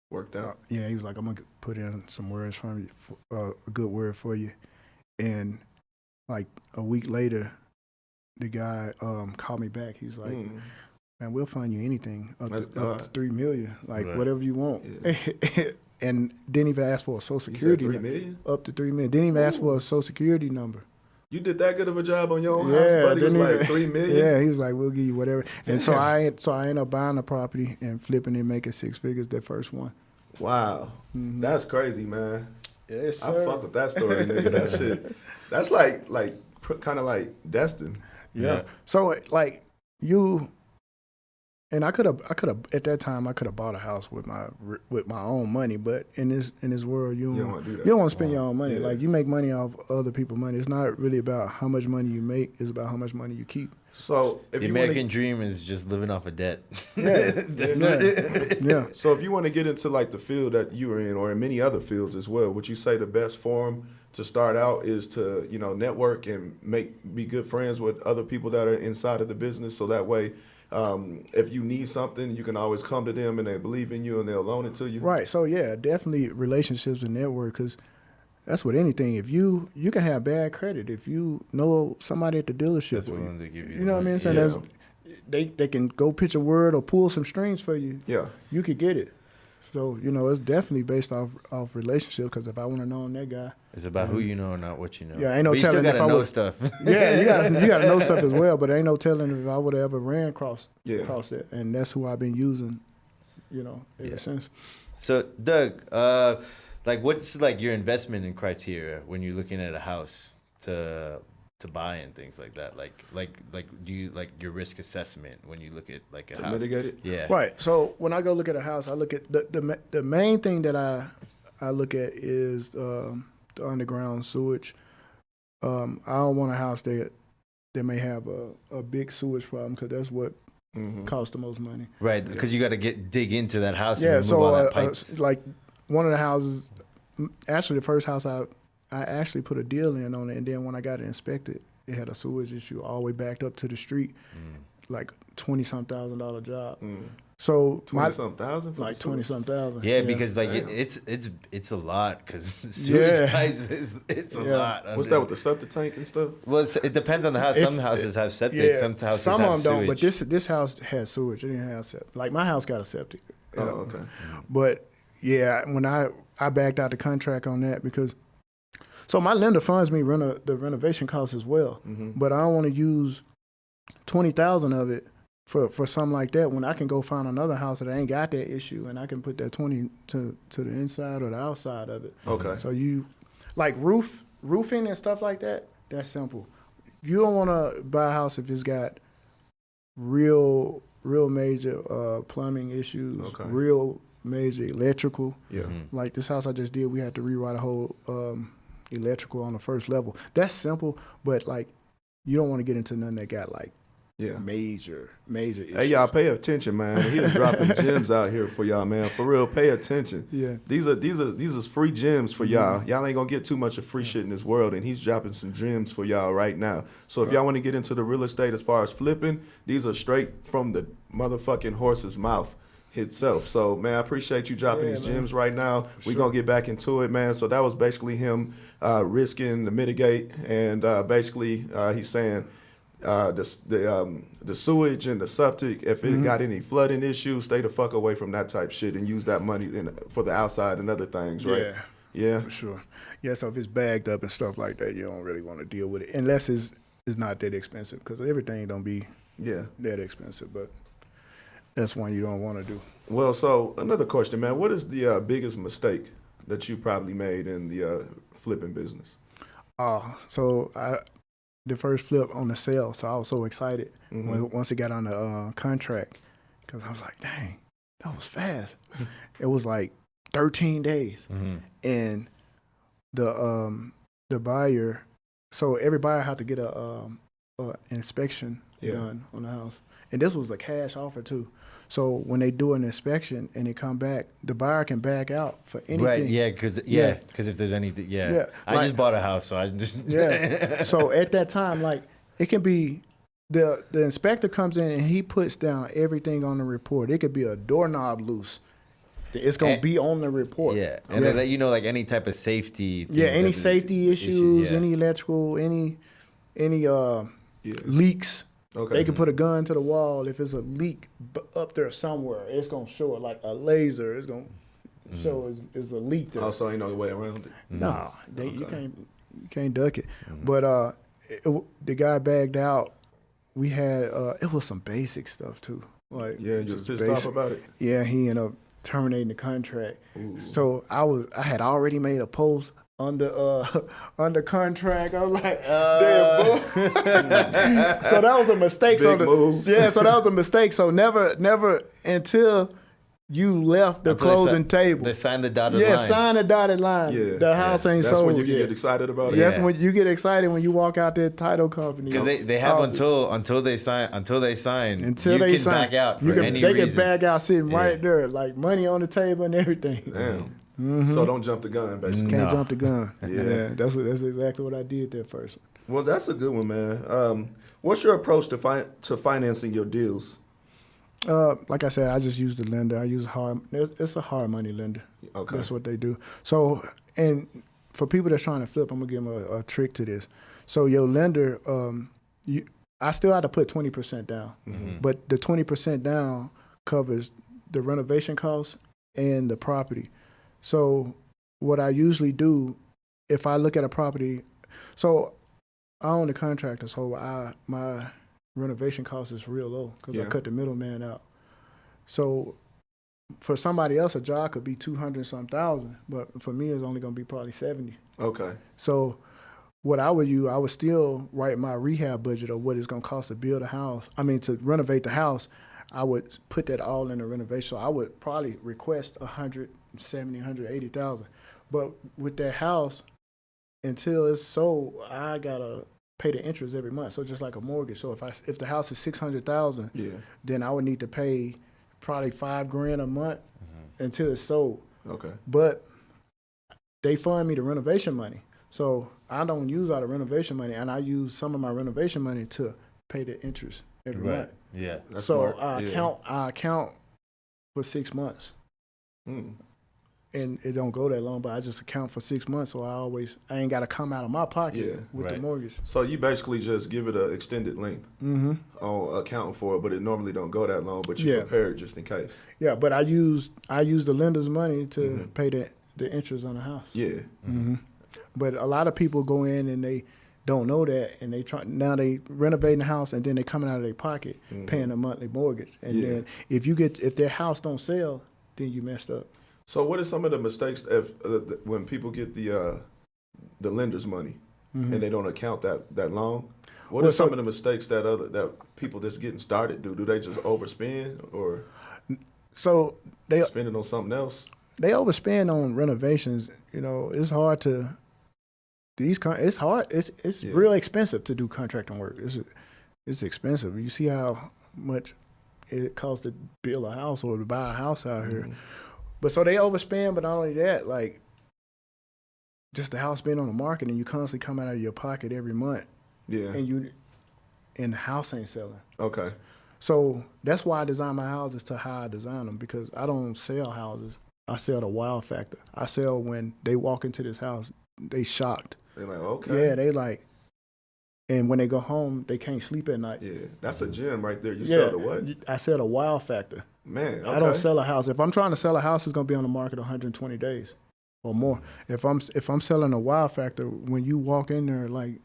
worked out. Yeah, he was like, I'm gonna put in some words from you, a good word for you. And like a week later, the guy called me back. He's like, man, we'll find you anything up to $3 million, like whatever you want. Yeah. And didn't even ask for a social security. $3 million? Up to $3 million. Didn't even ask for a social security number. You did that good of a job on your own house, buddy. It was like $3 million. Yeah, he was like, we'll give you whatever. Damn. And so I ended up buying the property and flipping it, making 6 figures that first one. Wow, that's crazy, man. Yes, sir. I fuck with that story, nigga. That shit. That's like kind of like destined. Yeah. So like you, and I could have at that time I could have bought a house with my own money, but in this world you don't want to do that. You don't want to spend your own money. Yeah. Like, you make money off other people's money. It's not really about how much money you make. It's about how much money you keep. So if The you American want dream is just living off of debt. Yeah, That's yeah. so if you want to get into like the field that you are in, or in many other fields as well, would you say the best form to start out is to network and be good friends with other people that are inside of the business, so that way, if you need something, you can always come to them and they believe in you and they'll loan it to you. Right. So yeah, definitely relationships and network, because that's with anything. If you can have bad credit if you know somebody at the dealership. That's willing to give you. You know what I mean? So Yeah. they can go pitch a word or pull some strings for you. Yeah. You could get it. So it's definitely based off relationship. Because if I want to know that guy, It's about who you know, not what you know. Yeah, ain't no but you still telling if gotta I know would- stuff. yeah, you gotta know stuff as well. But ain't no telling if I would have ever ran across that. And that's who I've been using, ever since. So, Doug, what's like your investment in criteria when you're looking at a house to buy and things like that? Like do you like your risk assessment when you look at like a To house? mitigate it? Yeah. Right. So when I go look at a house, I look at the main thing that I look at is the underground sewage. I don't want a house that may have a big sewage problem, because that's what costs the most money. Right, because you got to dig into that house Yeah. and remove all So that pipes. like one of the houses, actually the first house I actually put a deal in on it, and then when I got it inspected, it had a sewage issue all the way backed up to the street, like $20,000 job. So 20-something thousand, like 20-something thousand. Yeah, because like Damn. it's a lot, because sewage Yeah. pipes it's a lot. What's that with the septic tank and stuff? Well, it depends on the house. Some houses have septic. Some houses some have of them don't. But sewage. this house has sewage. It didn't have septic. Like my house got a septic. Oh, okay. But yeah, when I backed out the contract on that, because so my lender funds me the renovation costs as well, but I don't want to use 20,000 of it for something like that, when I can go find another house that ain't got that issue, and I can put that 20 to the inside or the outside of it. Okay. So you like roofing and stuff like that. That's simple. You don't want to buy a house if it's got real major plumbing issues, Okay. real major electrical. Yeah. Like this house I just did, we had to rewrite a whole electrical on the first level. That's simple, but like you don't want to get into nothing that got like Yeah. major issues. Hey, y'all, pay attention, man. He is dropping gems out here for y'all, man. For real, pay attention. Yeah. These are free gems for y'all. Y'all ain't gonna get too much of free shit in this world, and he's dropping some gems for y'all right now. So if y'all want to get into the real estate as far as flipping, these are straight from the motherfucking horse's mouth itself. So man, I appreciate you dropping these gems right now. We're gonna get back into it, man. So that was basically him risking to mitigate, and basically he's saying the sewage and the septic, if it got any flooding issues, stay the fuck away from that type shit and use that money for the outside and other things, right? Yeah. For sure. Yeah, so if it's bagged up and stuff like that, you don't really want to deal with it unless it's not that expensive, because everything don't be that expensive, but that's one you don't want to do. Well, so another question, man. What is the biggest mistake that you probably made in the flipping business? The first flip on the sale, so I was so excited once it got on the contract, because I was like, dang, that was fast. It was like 13 days. And the buyer, so every buyer had to get a inspection done on the house. And this was a cash offer too. So when they do an inspection and they come back, the buyer can back out for anything. Right, because if there's anything, I just bought a house, so I just So at that time, like it can be the inspector comes in and he puts down everything on the report. It could be a doorknob loose. It's gonna be on the report. And they let you know like any type of safety. Any safety issues, any electrical, any leaks. Okay. They can put a gun to the wall. If it's a leak up there somewhere, it's gonna show it like a laser. It's gonna show it's a leak there. Also, ain't no way around it. No, you can't duck it. But the guy bagged out. We had it was some basic stuff too. Like just pissed off about it. Yeah, he ended up terminating the contract. So I had already made a post under contract. I was like, damn, boy. So that was a mistake. Big move. So that was a mistake. So never until you left the Until they closing table. They signed the dotted Yeah, line. sign the dotted line. Yeah. The house ain't That's sold when you can yet. get excited about it. That's Yeah. when you get excited when you walk out that title company. Because they have office. until they sign Until you they can sign. back out for any they reason. can back out sitting Yeah. right there, like money on the table and everything. Damn. Mm-hmm. So don't jump the gun, basically. Can't No. jump the gun. Yeah. Yeah, that's exactly what I did there first. Well, that's a good one, man. What's your approach to financing your deals? Like I said, I just use the lender. I use it's a hard money lender. Okay. That's what they do. So, and for people that's trying to flip, I'm gonna give them a trick to this. So your lender, I still have to put 20% down, but the 20% down covers the renovation costs and the property. So what I usually do, if I look at a property, so I own the contractor, so my renovation cost is real low because I cut the middleman out. So for somebody else, a job could be 200-some thousand, but for me, it's only going to be probably 70. Okay. So what I would use, I would still write my rehab budget of what it's going to cost to build a house. I mean, to renovate the house, I would put that all in the renovation. So I would probably request 170, 180,000. But with that house, until it's sold, I gotta pay the interest every month. So just like a mortgage. So if the house is 600,000, then I would need to pay probably $5,000 a month until it's sold. Okay. But they fund me the renovation money, so I don't use all the renovation money, and I use some of my renovation money to pay the interest every month. Yeah. That's So smart. I account for 6 months. And it don't go that long, but I just account for 6 months, so I ain't got to come out of my pocket with the mortgage. So you basically just give it an extended length on accounting for it, but it normally don't go that long, but you prepare it just in case. Yeah, but I use the lender's money to pay the interest on the house. Yeah. But a lot of people go in and they don't know that, and now they renovating the house, and then they coming out of their pocket paying a monthly mortgage, and then if their house don't sell, then you messed up. So what are some of the mistakes when people get the lender's money and they don't account that long? What are some of the mistakes that people that's getting started do? Do they just overspend or so they spend it on something else? They overspend on renovations. You know, it's hard to it's hard. It's real expensive to do contracting work. It's expensive. You see how much it costs to build a house or to buy a house out here. But so they overspend, but not only that, like just the house being on the market and you constantly come out of your pocket every month. Yeah. And the house ain't selling. Okay. So that's why I design my houses to how I design them, because I don't sell houses. I sell the wow factor. I sell when they walk into this house, they shocked. They're like, okay. Yeah, they like, and when they go home, they can't sleep at night. Yeah, that's a gem right there. You sell the what? I sell the wow factor. Man, okay. I don't sell a house. If I'm trying to sell a house, it's gonna be on the market 120 days or more. If I'm selling a wow factor, when you walk in there, like,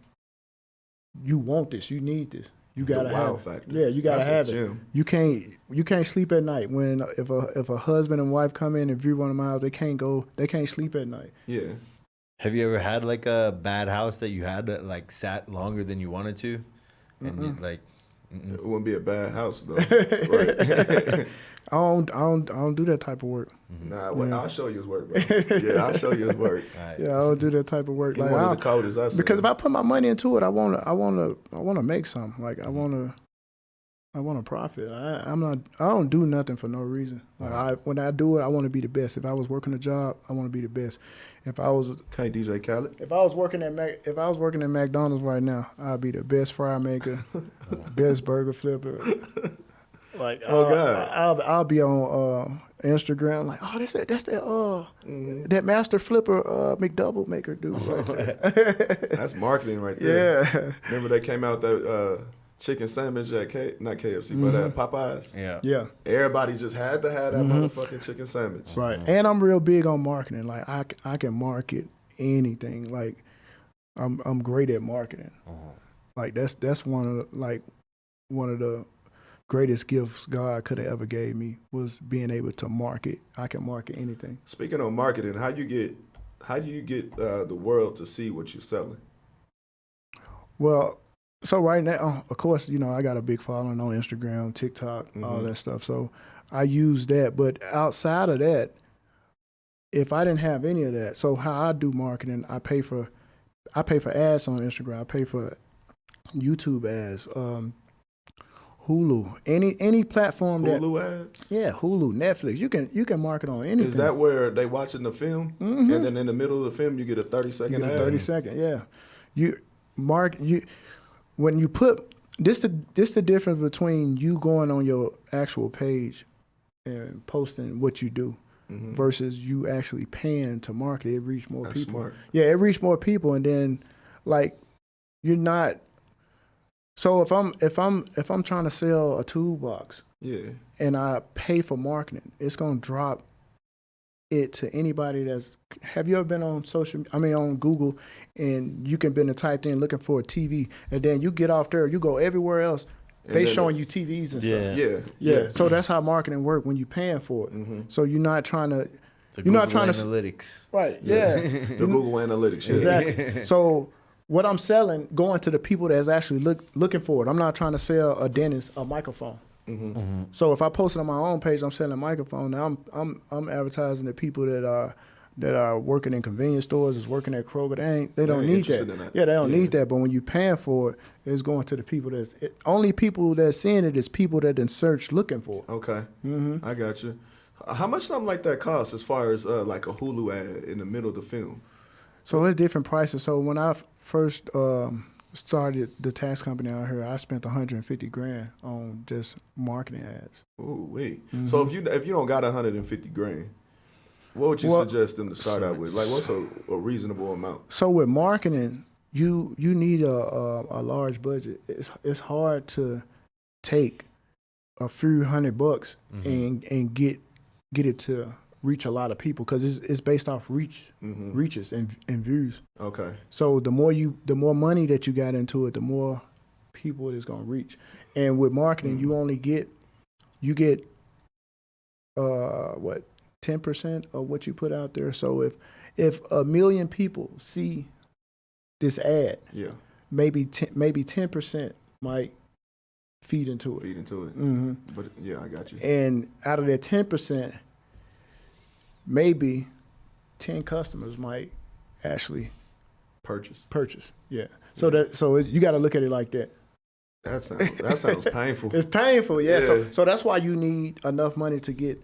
you want this, you need this, you gotta have it. Yeah, you gotta have it. You can't sleep at night. When if a husband and wife come in and view one of my house, they can't sleep at night. Yeah. Have you ever had like a bad house that you had that like sat longer than you wanted to, and you like? It wouldn't be a bad house though. Right. I don't do that type of work. Nah, I'll show you his work, bro. Yeah, I'll show you his work. Right. Yeah, I don't do that type of work. He like, one of the coldest I see. Because if I put my money into it, I wanna make something. Like I wanna profit. I don't do nothing for no reason. Like when I do it, I want to be the best. If I was working a job, I want to be the best. If I was DJ Khaled. If I was working at McDonald's right now, I'd be the best fry maker, best burger flipper. Like I'll be on Instagram like, oh, that's that that master flipper McDouble maker dude right there. That's marketing right there. Yeah. Remember they came out that chicken sandwich at not KFC but at Popeyes. Yeah. Everybody just had to have that motherfucking chicken sandwich. Right. And I'm real big on marketing. Like I can market anything. Like I'm great at marketing. Like that's one of the greatest gifts God could have ever gave me, was being able to market. I can market anything. Speaking of marketing, how do you get the world to see what you're selling? Well, so right now, of course, I got a big following on Instagram, TikTok, all that stuff. So I use that. But outside of that, if I didn't have any of that, so how I do marketing, I pay for ads on Instagram. I pay for YouTube ads, Hulu, any platform Hulu ads? Yeah, Hulu, Netflix. You can market on anything. Is that where they watching the film, and then in the middle of the film you get a 30-second ad? 30-second, yeah. When you put this the difference between you going on your actual page and posting what you do versus you actually paying to market. It reach more people. Smart. Yeah, it reach more people, and then like you're not. So if I'm trying to sell a toolbox, and I pay for marketing, it's gonna drop it to anybody that's. Have you ever been on on Google, and you can been typed in looking for a TV, and then you get off there, you go everywhere else, they showing you TVs and stuff. Yeah. So that's how marketing work when you're paying for it. So you're not trying to. You're not trying to analytics. Right. Yeah. The Google Analytics. Yeah. Exactly. So what I'm selling, going to the people that's actually looking for it. I'm not trying to sell a dentist a microphone. So if I post it on my own page, I'm selling a microphone. Now I'm advertising to people that are working in convenience stores, is working at Kroger. They don't need that. Yeah, they don't need that. But when you're paying for it, it's going to the people only people that's seeing it is people that then search looking for it. Okay, I got you. How much something like that costs as far as like a Hulu ad in the middle of the film? So it's different prices. So when I first started the tax company out here, I spent $150,000 on just marketing ads. Ooh, wait. So if you don't got $150,000, what would you suggest them to start out with? Like, what's a reasonable amount? So with marketing, you need a large budget. It's hard to take a few $100 and get it to reach a lot of people because it's based off reaches and views. Okay. So the more money that you got into it, the more people it is gonna reach. And with marketing, you get 10% of what you put out there. So if 1 million people see this ad, maybe 10% might feed into it. But yeah, I got you. And out of that 10%, maybe 10 customers might actually purchase. Yeah. So you got to look at it like that. That sounds painful. It's painful, yeah. So that's why you need enough money to get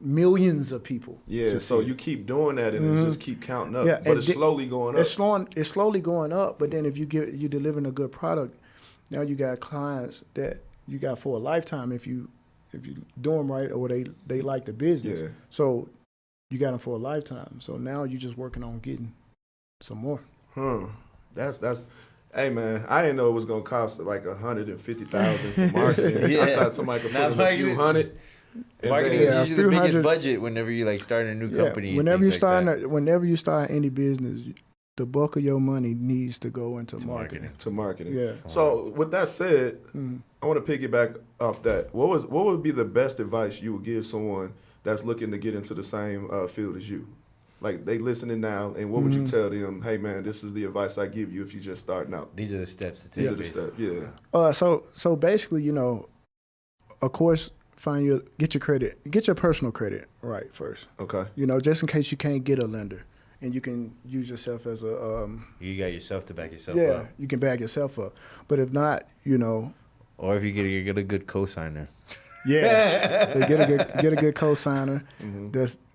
millions of people. Yeah. So you keep doing that and it just keep counting up. Yeah, but it's slowly going up. It's slowly going up. But then if you're delivering a good product, now you got clients that you got for a lifetime if you do them right or they like the business. Yeah. So you got them for a lifetime. So now you're just working on getting some more. That's hey man, I didn't know it was gonna cost like $150,000 for marketing. I thought somebody could put in a few hundred. Marketing is usually the biggest budget whenever you like starting a new company. Whenever you start any business, the bulk of your money needs to go into marketing. To marketing. Yeah. So with that said, I want to piggyback off that. What would be the best advice you would give someone that's looking to get into the same field as you? Like they listening now, and what would you tell them? Hey man, this is the advice I give you if you're just starting out. These are the steps to take. These are the steps. Yeah. So basically, of course, get your personal credit right first. Okay. Just in case you can't get a lender. And you can use yourself as a. You got yourself to back yourself up. Yeah, you can back yourself up. But if not, Or if you get a good cosigner. Yeah, get a good cosigner.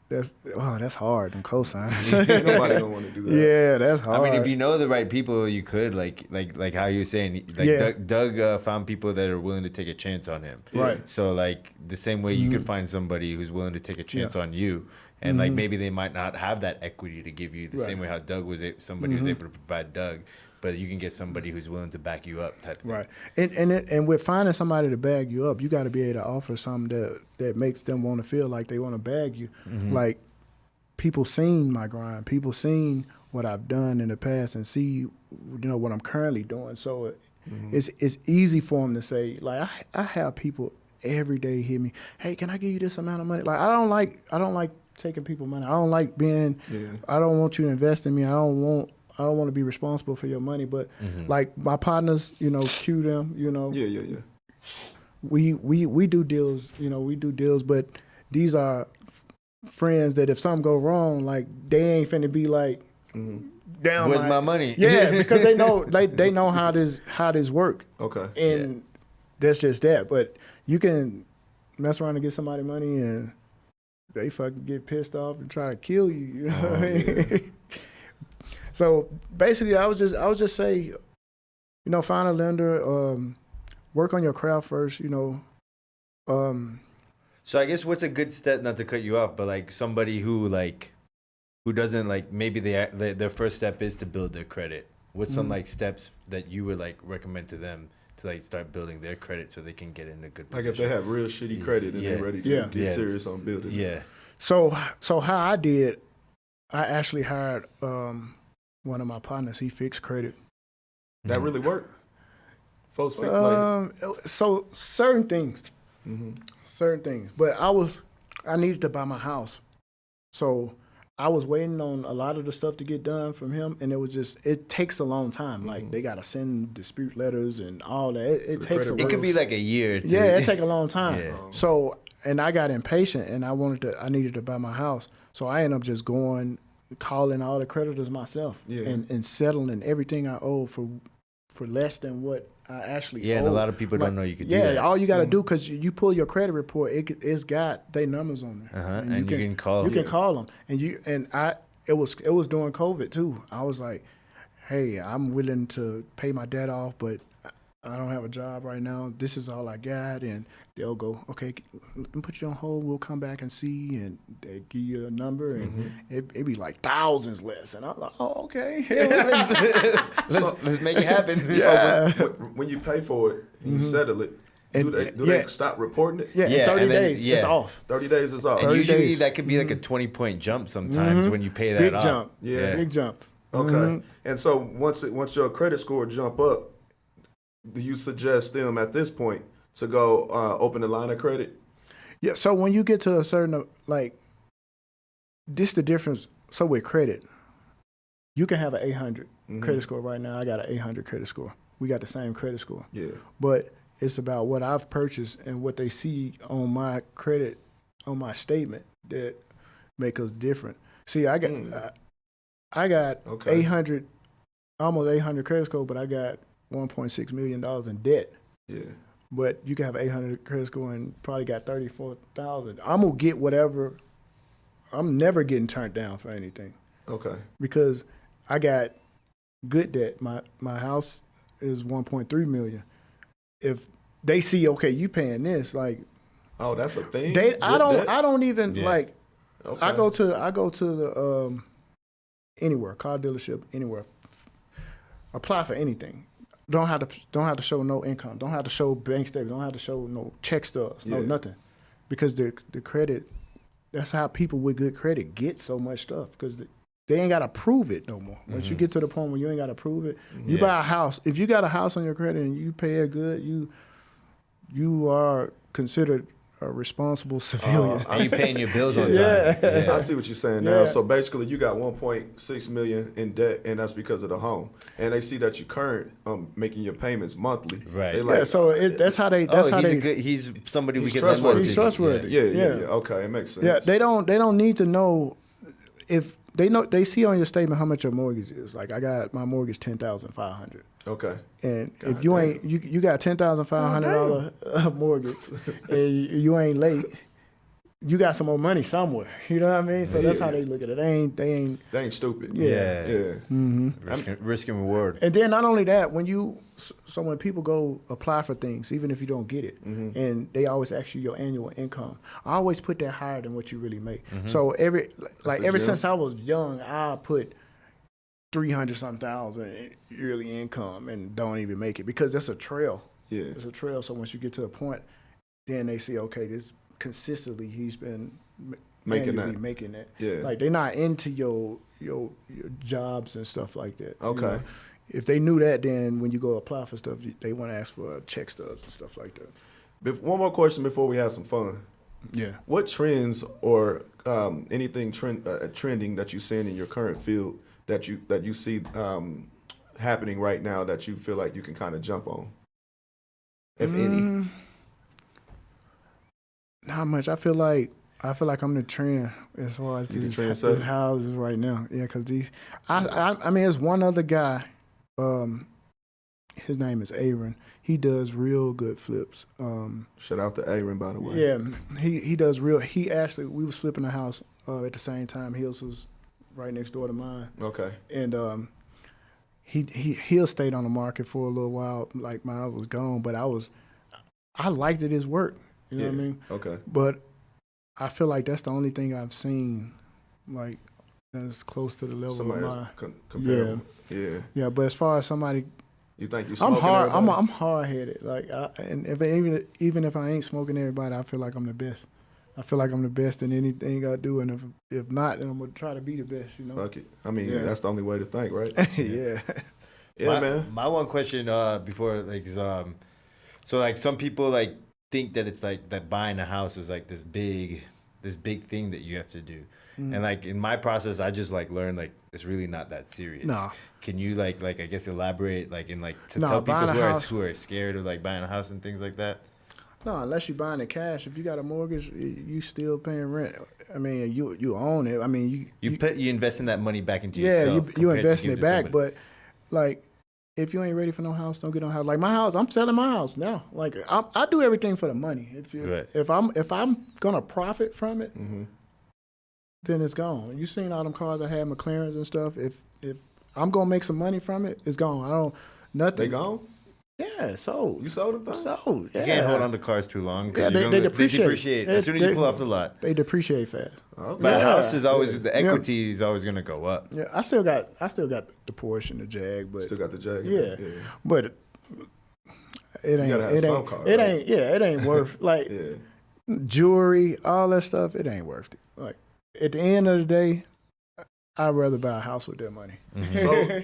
That's hard. Them cosigners. Nobody don't want to do that. Yeah, that's hard. I mean, if you know the right people, you could like how you were saying. Doug found people that are willing to take a chance on him. Right. So like the same way you could find somebody who's willing to take a chance on you. And like maybe they might not have that equity to give you the same way how Doug was somebody was able to provide Doug, but you can get somebody who's willing to back you up type of thing. Right. And with finding somebody to bag you up, you got to be able to offer something that makes them want to feel like they want to bag you. Like people seen my grind, people seen what I've done in the past and see what I'm currently doing. So it's easy for them to say, like I have people every day hit me, hey, can I give you this amount of money? Like I don't like taking people money. I don't like being. I don't want you to invest in me. I don't want to be responsible for your money. But like my partners, Q them. we do deals, we do deals, but these are friends that if something go wrong, like they ain't finna be like, down. Where's my money? Yeah, because they know they know how this work. Okay. And that's just that. But you can mess around and get somebody money and they fucking get pissed off and try to kill you. You know what I mean? Yeah. So basically, I was just say, find a lender, work on your craft first. So I guess what's a good step, not to cut you off, but like somebody who doesn't like, maybe their first step is to build their credit. What's some like steps that you would like recommend to them to like start building their credit so they can get in a good position? Like if they have real shitty credit and they're ready to get serious on building. Yeah. So how I did, I actually hired one of my partners. He fixed credit. That really worked? Folks fix so certain things. Certain things. But I needed to buy my house. So I was waiting on a lot of the stuff to get done from him, and it takes a long time. Like they gotta send dispute letters and all that. It takes a It could be like a year or two. Yeah, it take a long time. Yeah. So, and I got impatient, and I needed to buy my house. So I ended up just calling all the creditors myself and settling everything I owe for less than what I actually owe. Yeah, and a lot of people don't know you could do that. Yeah, all you got to do, because you pull your credit report, it's got their numbers on there. And you can call them. You can call them. It was during COVID too. I was like, hey, I'm willing to pay my debt off, but I don't have a job right now. This is all I got. And they'll go, okay, let me put you on hold. We'll come back and see. And they give you a number, and it'd be like thousands less. And I'm like, oh, okay. Let's make it happen. Yeah. So when you pay for it and you settle it, do they stop reporting it? Yeah, in 30 days, it's off. 30 days is off. And usually that could be like a 20-point jump sometimes when you pay that off. Jump. Yeah. Big jump. Okay. And so once your credit score jump up, do you suggest them at this point to go open a line of credit? Yeah, so when you get to a certain, this the difference. So with credit, you can have an 800 credit score right now. I got an 800 credit score. We got the same credit score. Yeah. But it's about what I've purchased and what they see on my credit, on my statement, that make us different. See, I got 800, almost 800 credit score, but I got $1.6 million in debt. Yeah. But you can have 800 credit score and probably got 34,000. I'm gonna get whatever. I'm never getting turned down for anything. Okay. Because I got good debt. My house is 1.3 million. If they see, okay, you paying this, like, oh, that's a thing. I don't even like. Okay. I go to the anywhere, car dealership, anywhere. Apply for anything. Don't have to show no income. Don't have to show bank statement. Don't have to show no check stubs. No nothing, because the credit. That's how people with good credit get so much stuff, because they ain't gotta prove it no more. Once you get to the point where you ain't gotta prove it, you buy a house. If you got a house on your credit and you pay it good, you are considered a responsible civilian. And you paying your bills on time. Yeah. I see what you're saying now. So basically, you got 1.6 million in debt, and that's because of the home. And they see that you current making your payments monthly. Right. They like, so that's how they. That's how they. He's somebody we can trustworthy. He's trustworthy. Yeah. Okay, it makes sense. Yeah, they don't need to know if they know. They see on your statement how much your mortgage is. Like, I got my mortgage $10,500. Okay. And if you ain't you got $10,500 mortgage and you ain't late, you got some more money somewhere. You know what I mean? So that's how they look at it. They ain't stupid. Yeah. Risk and reward. And then not only that, when people go apply for things, even if you don't get it, and they always ask you your annual income, I always put that higher than what you really make. So ever since I was young, I put 300-something yearly income and don't even make it, because that's a trail. Yeah, it's a trail. So once you get to a point, then they see, okay, this consistently he's been making that. Yeah, like they're not into your jobs and stuff like that. Okay, you know? If they knew that, then when you go apply for stuff, they want to ask for check stubs and stuff like that. One more question before we have some fun. Yeah, what trends or anything trending that you're seeing in your current field that you see happening right now that you feel like you can kind of jump on, if any? Not much. I feel like I'm the trend as far as these houses right now. Yeah, because I mean, there's one other guy. His name is Aaron. He does real good flips. Shout out to Aaron, by the way. Yeah, he does real. He actually, we was flipping a house at the same time. His was right next door to mine. Okay. And he'll stayed on the market for a little while. Like mine was gone, but I liked his work. You know what I mean? Okay. But I feel like that's the only thing I've seen, like that's close to the level Somebody of mine. comparable. Yeah. Yeah, but as far as somebody. You think you I'm smoking hard. everybody? I'm hard headed. Like, and even if I ain't smoking everybody, I feel like I'm the best. I feel like I'm the best in anything I do, and if not, then I'm gonna try to be the best. You know. Fuck it. I mean, that's the only way to think, right? Yeah. Yeah, man. My one question before like is so like some people like think that it's like that buying a house is like this big thing that you have to do. And like in my process, I just like learned like it's really not that serious. No. Can you like I guess elaborate like in like to No, tell people buying a house- who are scared of like buying a house and things like that? No, unless you're buying it cash. If you got a mortgage, you still paying rent. I mean, you own it. I mean, you invest in that money back into yeah, yourself. you compared to investing give it to back. somebody. But like, if you ain't ready for no house, don't get no house. Like my house, I'm selling my house now. Like I do everything for the money. Right. If I'm gonna profit from it, Mm-hmm. then it's gone. You seen all them cars I had, McLarens and stuff. If I'm gonna make some money from it, it's gone. I don't nothing. They gone? Yeah, sold. You sold them? Sold. Yeah. You can't hold on to cars too long Yeah, because they depreciate. as soon as you pull off the lot. They depreciate fast. Okay. But a Yeah. house is always the equity is always gonna go up. Yeah, I still got the Porsche and the Jag, but Still got the Jag. yeah, but it ain't. gotta have some car, it right? ain't. Yeah, it ain't worth like Yeah. jewelry, all that stuff. It ain't worth it. Like at the end of the day, I'd rather buy a house with that money. So,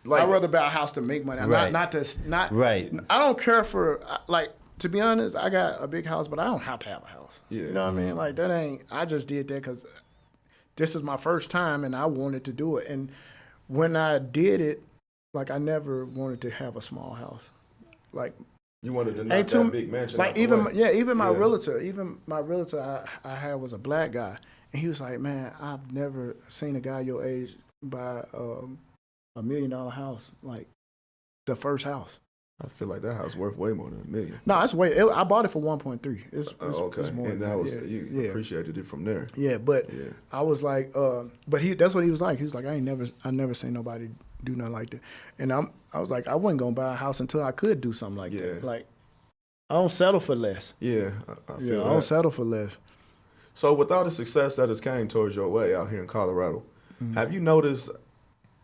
like, I'd rather buy a house to make money. Right. Not Right. I don't care for like. To be honest, I got a big house, but I don't have to have a house. Yeah. You know what I mean? Like that ain't. I just did that because this is my first time, and I wanted to do it. And when I did it, like I never wanted to have a small house. Like you wanted to knock ain't that too big mansion like out the even way. even my Yeah. realtor I had was a black guy, and he was like, man, I've never seen a guy your age buy $1 million house, like the first house. I feel like that house worth way more than $1 million. No, it's I bought it for 1.3. It's Okay. it's more And than that was yeah. you yeah. appreciated it from there. Yeah, but Yeah. I was like, but that's what he was like. He was like, I never seen nobody do nothing like that. And I was like, I wasn't gonna buy a house until I could do something like Yeah. that. Like, I don't settle for less. Yeah, I feel Yeah, that. I don't settle for less. So with all the success that has came towards your way out here in Colorado, have you noticed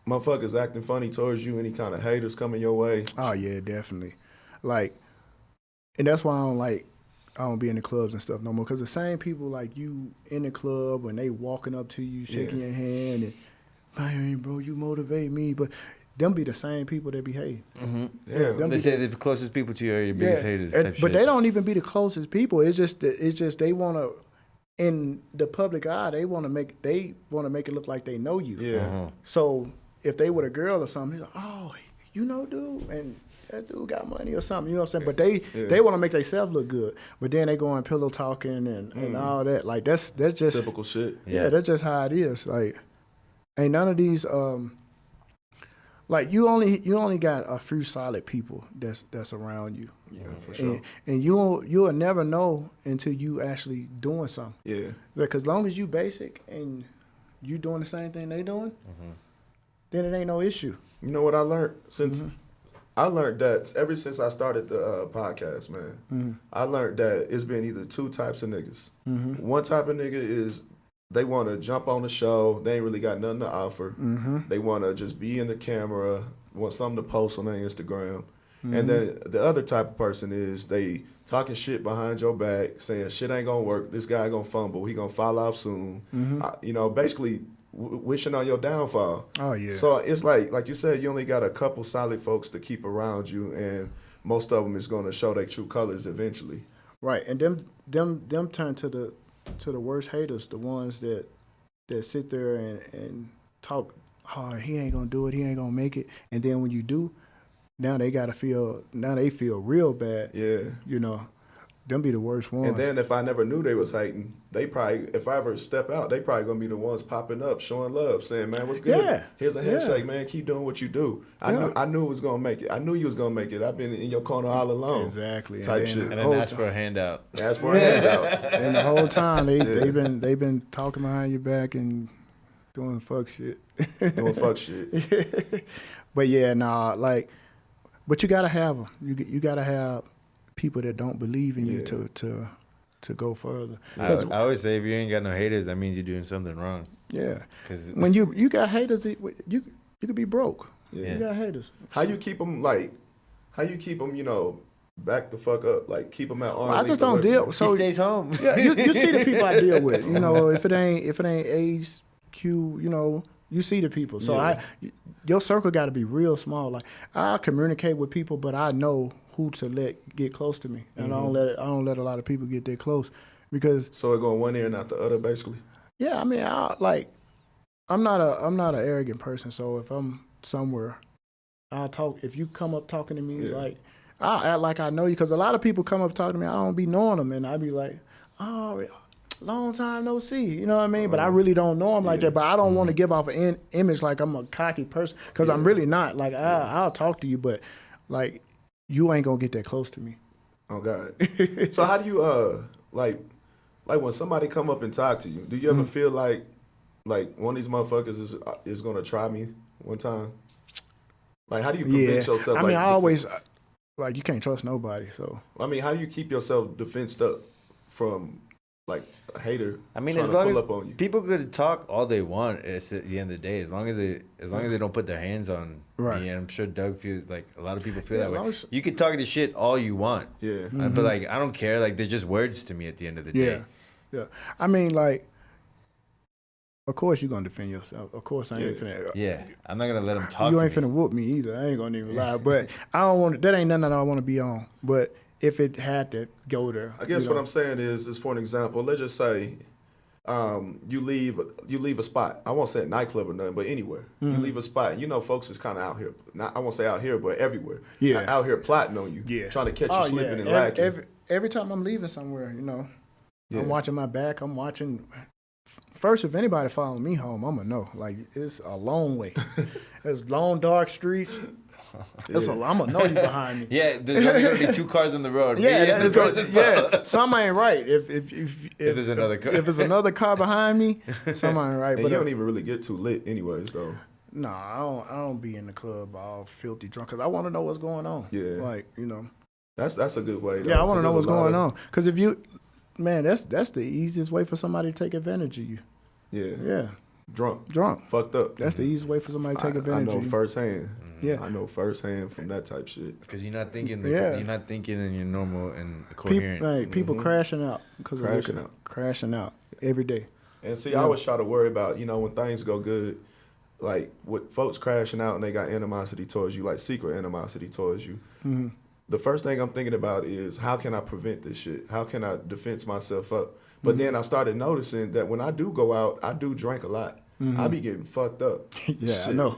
motherfuckers acting funny towards you? Any kind of haters coming your way? Oh yeah, definitely. Like, and that's why I don't be in the clubs and stuff no more. Cause the same people like you in the club when they walking up to you, shaking your hand, and man, bro, you motivate me. But them be the same people that be hating. Yeah. them They be say the closest people to you are your biggest haters. And- Type but shit. they don't even be the closest people. It's just they want to, in the public eye, they want to make it look like they know you. Yeah. So if they were a girl or something, he's like, oh, you know, dude, and that dude got money or something. You know what I'm saying? But they want to make themselves look good. But then they go on pillow talking and all that. Like that's just Typical shit. yeah, that's just how it is. Like ain't none of these like you only got a few solid people that's around you. Yeah, for sure. And you'll never know until you actually doing something. Yeah. Because long as you basic and you doing the same thing they doing, then it ain't no issue. You know what I learned I learned that ever since I started the podcast, man. I learned that it's been either two types of niggas. One type of nigga is they want to jump on the show. They ain't really got nothing to offer. They want to just be in the camera, want something to post on their Instagram. And then the other type of person is they talking shit behind your back, saying shit ain't gonna work. This guy gonna fumble. He gonna fall off soon. You know, basically wishing on your downfall. Oh yeah. So it's like you said, you only got a couple solid folks to keep around you, and most of them is gonna show their true colors eventually. Right, and them turn to the worst haters, the ones that sit there and talk, oh, he ain't gonna do it, he ain't gonna make it, and then when you do, now they feel real bad. Yeah. You know, them be the worst ones. And then if I never knew they was hating, they probably, if I ever step out, they probably gonna be the ones popping up, showing love, saying, "Man, what's good? Yeah. Here's a handshake, man. Keep doing what you do. I knew it was gonna make it. I knew you was gonna make it. I've been in your corner all along." Exactly. Type and shit. And then ask for a handout. Ask for a handout. And the whole time they've been talking behind your back and doing fuck shit. Doing fuck shit. But yeah, nah, like, but you gotta have them. You gotta have people that don't believe in you to go further. I always say if you ain't got no haters, that means you're doing something wrong. Yeah. 'Cause When you got haters, you could be broke. Yeah. You got haters. How you keep them you know, back the fuck up, like keep them at arm's I just length don't away from deal. you? So he stays home. yeah, you see the people I deal with. You know, if it ain't age, Q, you know, you see the people. So Yeah. your circle got to be real small. Like I communicate with people, but I know who to let get close to me, and I don't let a lot of people get that close, because So it going one ear and out the other, basically. yeah, I mean, I'm not an arrogant person. So if I'm somewhere, I'll talk. If you come up talking to me, Yeah. like I'll act like I know you, because a lot of people come up talking to me, I don't be knowing them, and I be like, oh, long time no see, you know what I mean? But I really don't know them like that. But I don't want to give off an image like I'm a cocky person, because I'm really not. Like I'll talk to you, but like you ain't gonna get that close to me. Oh God. So how do you like when somebody come up and talk to you, do you ever feel like one of these motherfuckers is gonna try me one time? Like how do you prevent yourself? I mean, I always like, you can't trust nobody. So I mean, how do you keep yourself defensed up from like a hater I mean, trying as to long pull as up on you? people could talk all they want, it's at the end of the day, as long as they don't put their hands on Right. me, and I'm sure Doug feels like a lot of people feel Yeah, that way. as long as- You could talk the shit all you want, Yeah. but like I don't care. Like they're just words to me at the end of the day. yeah. I mean, like, of course you're gonna defend yourself. Of course I ain't finna. Yeah, I'm not gonna let them talk. You to ain't me. finna whoop me either. I ain't gonna even lie. But I don't want that. Ain't nothing that I want to be on. But if it had to go there, I guess what I'm saying is for an example, let's just say you leave a spot. I won't say a nightclub or nothing, but anywhere. You leave a spot. You know, folks is kind of out here. Not, I won't say out here, but everywhere. Yeah. Out here plotting on you. Yeah. Trying to catch you slipping and lacking. Every time I'm leaving somewhere, you know, Yeah. I'm watching my back. I'm watching. First, if anybody following me home, I'm gonna know. Like, it's a long way. It's long, dark streets. I'm gonna know you behind me. Yeah, there's only gonna be 2 cars on the road. Yeah, Me and the person following. something ain't right. If there's another car. if there's another car behind me, something ain't right. And But you don't even really get too lit anyways, though. no, I don't be in the club all filthy drunk, because I want to know what's going on. Yeah. Like, you know. That's a good way, though. Yeah, I want to know 'cause what's there's a lot going of- on. Because if you, man, that's the easiest way for somebody to take advantage of you. Yeah. Yeah, Drunk. Fucked up. That's the easiest way for somebody to take I advantage know of you. firsthand. Yeah. I know firsthand from that type shit. Because you're not thinking. Yeah. You're not thinking in your normal and People, coherent. like, people crashing out because Crashing out. every day. And see, I always try to worry about, you know, when things go good, like with folks crashing out and they got animosity towards you, like secret animosity towards you. The first thing I'm thinking about is, how can I prevent this shit? How can I defense myself up? But then I started noticing that when I do go out, I do drink a lot. I be getting fucked up. Yeah, Shit. I know.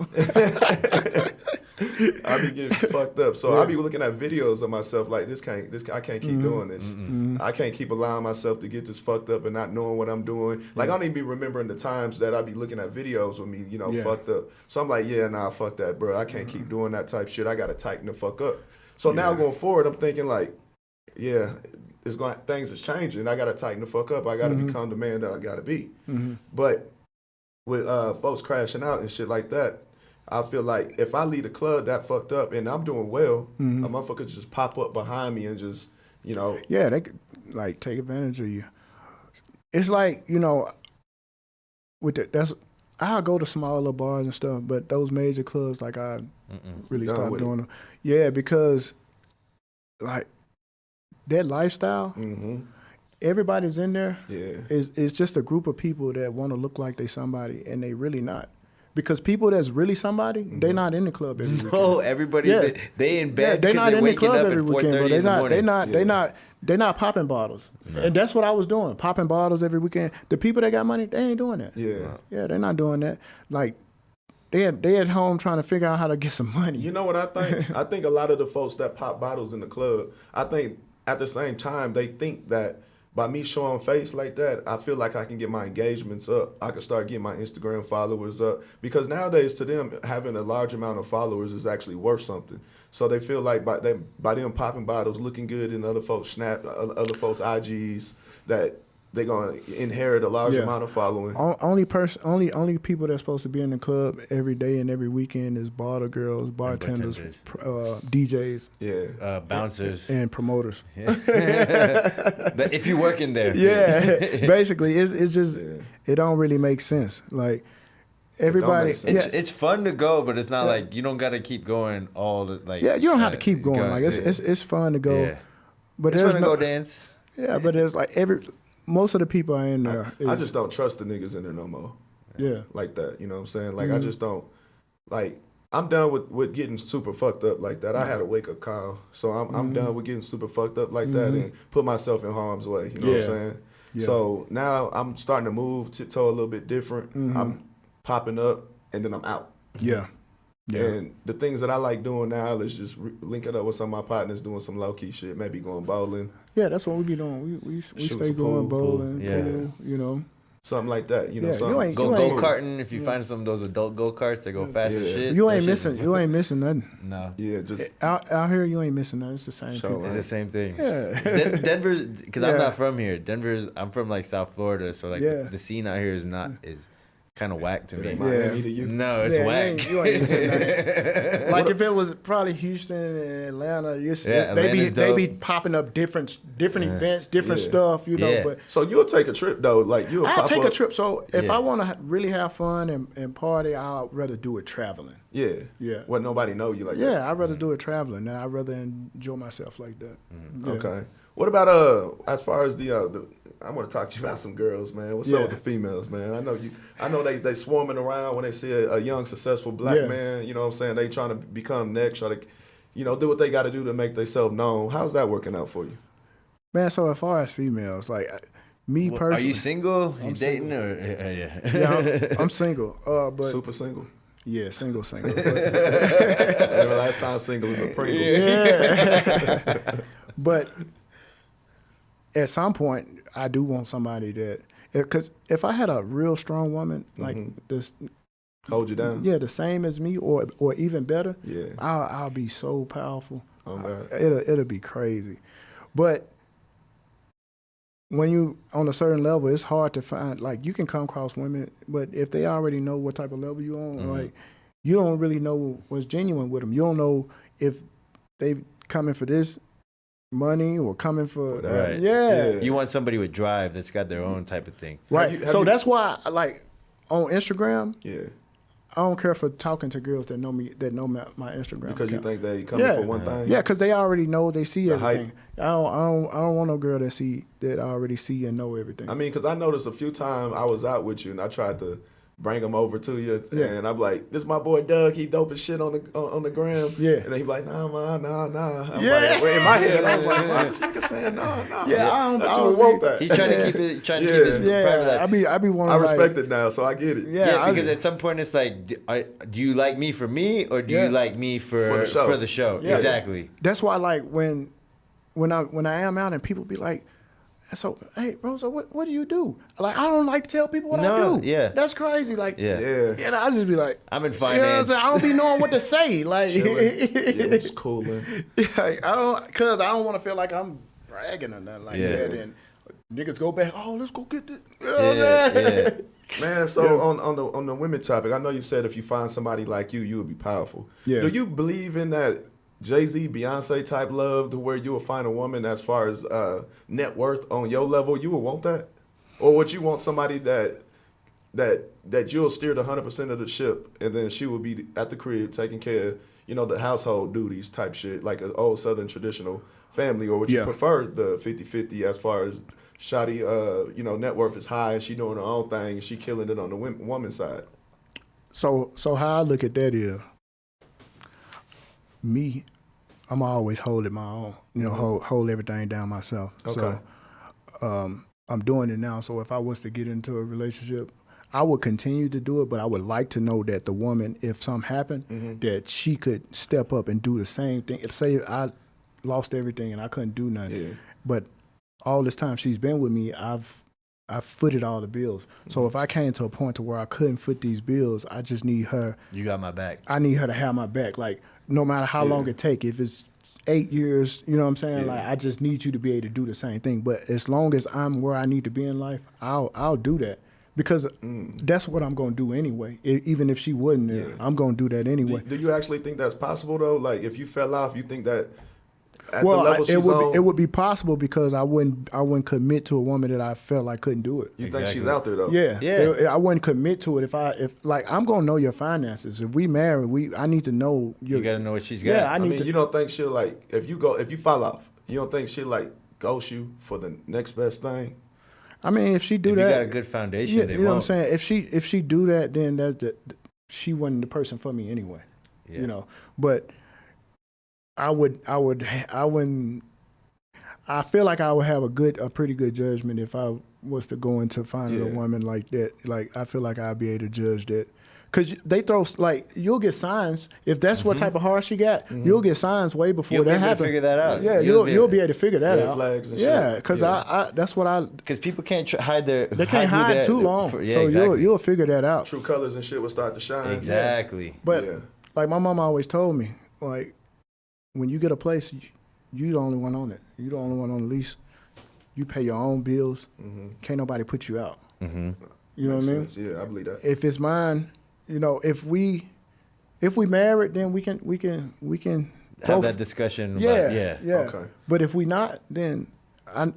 I be getting fucked up. So I be looking at videos of myself like, I can't keep doing this. I can't keep allowing myself to get this fucked up and not knowing what I'm doing. Like, I don't even be remembering the times that I be looking at videos with me, you know, fucked up. So I'm like, yeah, nah, fuck that, bro. I can't keep doing that type shit. I got to tighten the fuck up. So now going forward, I'm thinking like, yeah, things is changing. I got to tighten the fuck up. I got to become the man that I got to be. But with folks crashing out and shit like that, I feel like if I leave the club that fucked up and I'm doing well, a motherfucker just pop up behind me and just, you know. Yeah, they could, like, take advantage of you. It's like, you know, I'll go to smaller bars and stuff, but those major clubs, like, I really Done stopped with it. doing them. Yeah, because, like, that lifestyle, everybody's in there. Yeah. It's just a group of people that want to look like they somebody, and they really not. Because people that's really somebody, they not in the club every weekend. No, everybody they in bed. They're not in the waking club up every at weekend, 4:30 bro. in the morning. They're not popping bottles. And that's what I was doing, popping bottles every weekend. The people that got money, they ain't doing that. Yeah. Yeah, they're not doing that. Like, they at home trying to figure out how to get some money. You know what I think? I think a lot of the folks that pop bottles in the club, I think at the same time, they think that by me showing face like that, I feel like I can get my engagements up. I can start getting my Instagram followers up. Because nowadays, to them, having a large amount of followers is actually worth something. So they feel like by them popping bottles, looking good in other folks' other folks' IGs, that they're gonna inherit a large amount of following. Only people that's supposed to be in the club every day and every weekend is bottle girls, bartenders, DJs, bouncers, and promoters. Yeah. If you work in there, basically, it's just it don't really make sense. Like everybody, it's fun to go, but it's not like you don't got to keep going all the like. Yeah, you don't have to keep going. Like it's fun to go. Yeah. But it's fun to go dance. Yeah, but it's like most of the people are in there. I just don't trust the niggas in there no more. Yeah. Like that, you know what I'm saying? Like, I just don't, like, I'm done with getting super fucked up like that. I had a wake-up call, so I'm done with getting super fucked up like that and put myself in harm's way, you know what I'm saying? Yeah. So now I'm starting to move tiptoe a little bit different. I'm popping up, and then I'm out. Yeah. And the things that I like doing now is just linking up with some of my partners, doing some low-key shit, maybe going bowling. Yeah, that's what we be doing. We stay going bowling, pool, you know. Something like that, you know. Go karting if you find some of those adult go karts that go fast as shit. You ain't missing nothing. No. Yeah, just out here you ain't missing nothing. It's the same thing. It's the same thing. Yeah. Denver's because I'm not from here. I'm from like South Florida, so like the scene out here is kind of whack to me. Miami to you? No, it's whack. You ain't missing nothing. Like if it was probably Houston and Atlanta, they be popping up different events, different stuff, you know. Yeah. But so you'll take a trip though, like I'll take a trip. So if I want to really have fun and party, I'd rather do it traveling. Yeah. Well, nobody know you like that. Yeah, I'd rather do it traveling. And I'd rather enjoy myself like that. Yeah. Okay. What about as far as the I want to talk to you about some girls, man. What's up with the females, man? I know they swarming around when they see a young, successful black man. You know what I'm saying? They trying to become next, try to, do what they got to do to make themselves known. How's that working out for you? Man, so as far as females, like me personally, are you single? You dating single. Or Yeah, I'm single. But super single. Yeah, single. Remember last time single was a Pringle. Yeah. But at some point, I do want somebody that, because if I had a real strong woman like this, hold you down. Yeah, the same as me, or even better. Yeah, I'll be so powerful. Oh God, it'll be crazy. But when you on a certain level, it's hard to find. Like you can come across women, but if they already know what type of level you're on, like you don't really know what's genuine with them. You don't know if they coming for this money or coming for right. Yeah. You want somebody with drive that's got their own type of thing. Right. That's why like on Instagram, I don't care for talking to girls that know me, that know my Instagram. Because account. You think they coming for one thing? Yeah, because they already know, they see everything. Hype. I don't want no girl that already see and know everything. I mean, because I noticed a few times I was out with you and I tried to bring them over to you, and I'm like, "This is my boy Doug. He dope as shit on the gram." Yeah, and then he's like, "Nah, man, nah." I'm like, in my head, I was like, "Why is this nigga saying nah?" Yeah, I don't want that. He's trying to keep it, private. I be wanting. I respect it now, so I get it. Yeah, because at some point it's like, do you like me for me or do you like me for the show? Yeah. Exactly. That's why, like, when I am out and people be like, so, hey, Rosa, what do you do? Like, I don't like to tell people what I do. Yeah. That's crazy. Like, and I just be like, I'm in finance. I don't be knowing what to say. Like, it's cool, man. I don't want to feel like I'm bragging or nothing like that. And niggas go back, oh, let's go get this. Man, so on the women topic, I know you said if you find somebody like you would be powerful. Yeah. Do you believe in that Jay-Z, Beyonce type love to where you will find a woman as far as net worth on your level? You would want that? Or would you want somebody that you'll steer the 100% of the ship and then she will be at the crib taking care of, the household duties type shit, like an old Southern traditional family? Or would you prefer the 50-50 as far as shawty, net worth is high and she doing her own thing and she killing it on the woman's side? So how I look at that is, me, I'm always holding my own, hold everything down myself. Okay. So I'm doing it now. So if I was to get into a relationship, I would continue to do it, but I would like to know that the woman, if something happened, that she could step up and do the same thing. Say I lost everything and I couldn't do nothing. Yeah. But all this time she's been with me, I've footed all the bills. So if I came to a point to where I couldn't foot these bills, I just need her. You got my back. I need her to have my back. Like, no matter how long it take, if it's 8 years, you know what I'm saying? Yeah. Like, I just need you to be able to do the same thing. But as long as I'm where I need to be in life, I'll do that. Because that's what I'm going to do anyway. Even if she wasn't there, I'm going to do that anyway. Do you actually think that's possible, though? Like, if you fell off, you think that at Well, the level she's on, it would be possible because I wouldn't commit to a woman that I felt I couldn't do it. you think she's out there, though? Yeah. I wouldn't commit to it if I'm gonna know your finances. If we marry, I need to know You got to know what she's got. Yeah, I mean, you don't think she'll, like, if you fall off, you don't think she'll, like, ghost you for the next best thing? I mean, if she do if that, you got a good foundation, yeah, they you know won't. what I'm saying. If she do that, then she wasn't the person for me anyway. Yeah. You know, but I wouldn't. I feel like I would have a pretty good judgment if I was to go into finding a woman like that. Like, I feel like I'd be able to judge that. Because they throw, like, you'll get signs. If that's what type of heart she got, you'll get signs way before You'll be that able to happens. figure that out. Yeah, you'll be able to figure that Red out. flags and yeah, shit. because Yeah. that's what I. Because people can't hide their. They can't hide too long. Yeah, so exactly. you'll figure that out. True colors and shit will start to shine. Exactly. But Yeah. like my mom always told me, like, when you get a place, you the only one on it. You the only one on the lease. You pay your own bills. Can't nobody put you out. Mm-hmm. You know what I mean? Makes sense. Yeah, I believe that. If it's mine, you know, if we married, then we can Have both- that discussion. Yeah, About, yeah. Okay. But if we not, then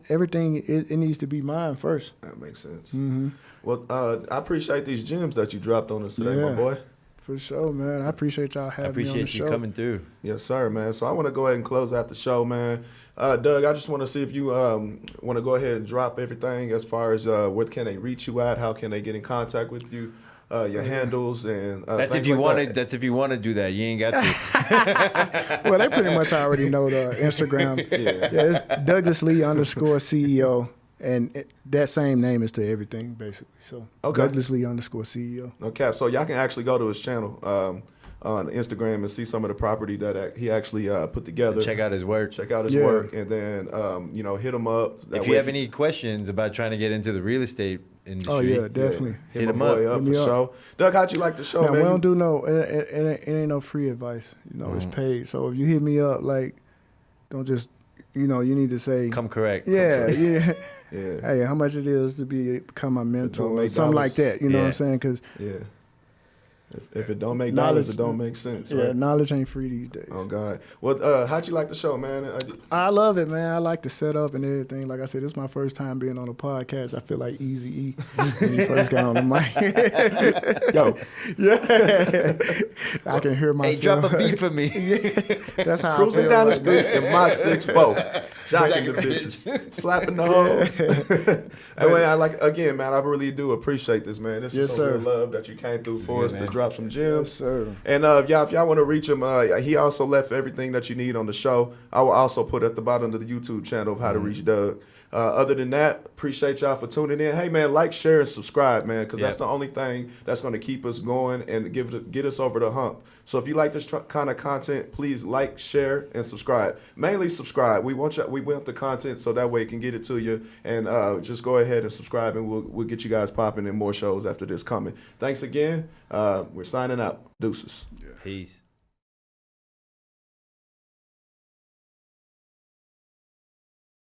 everything it needs to be mine first. That makes sense. Mm-hmm. Well, I appreciate these gems that you dropped on us today, my Yeah. boy. For sure, man. I appreciate y'all I having me on the appreciate you show. coming through. Yes, sir, man. So I want to go ahead and close out the show, man. Doug, I just want to see if you want to go ahead and drop everything as far as where can they reach you at, how can they get in contact with you, your handles, and That's things if you like want that. to. That's if you want to do that. You ain't got to. Well, they pretty much already know the Instagram. It's Douglas Lee _CEO, and that same name is to everything basically. So Douglas Lee _CEO. No cap. So y'all can actually go to his channel on Instagram and see some of the property that he actually put together. Check out his work. Check out his Yeah. work, and then hit him up. That If way you have any questions about trying to get into the real estate industry, Oh yeah, definitely. hit Hit him him up. up Hit for me up. sure. Doug, how'd you like the show, Now, man? we don't do no. It ain't no free advice. You know, it's paid. So if you hit me up, like, don't just, you need to say, come correct. yeah. Yeah. Hey, how much it is to become my mentor, don't or make something like dollars. that. You know what Yeah. I'm saying? Because Yeah. If it don't make Knowledge- dollars, it don't make sense, yeah, right? knowledge ain't free these days. Oh God. Well, how'd you like the show, man? I love it, man. I like the setup and everything. Like I said, this is my first time being on a podcast. I feel like Easy-E when he first got on the mic. Yo, I can hear myself. Hey, drop a beat for me. That's how cruising I feel down the right street in my 6'4", jocking the bitches, slapping the hoes. Anyway, again, man, I really do appreciate this, man. This is Yes, some sir. good love that you came through for good, us to man. drop some now. gems. Yes, sir. And if y'all want to reach him, he also left everything that you need on the show. I will also put at the bottom of the YouTube channel of how to reach Doug. Other than that, appreciate y'all for tuning in. Hey, man, like, share, and subscribe, man, because that's the only thing that's going to keep us going and get us over the hump. So if you like this kind of content, please like, share, and subscribe. Mainly subscribe. We want the content so that way it can get it to you. And just go ahead and subscribe, and we'll get you guys popping in more shows after this coming. Thanks again. We're signing out. Deuces. Peace.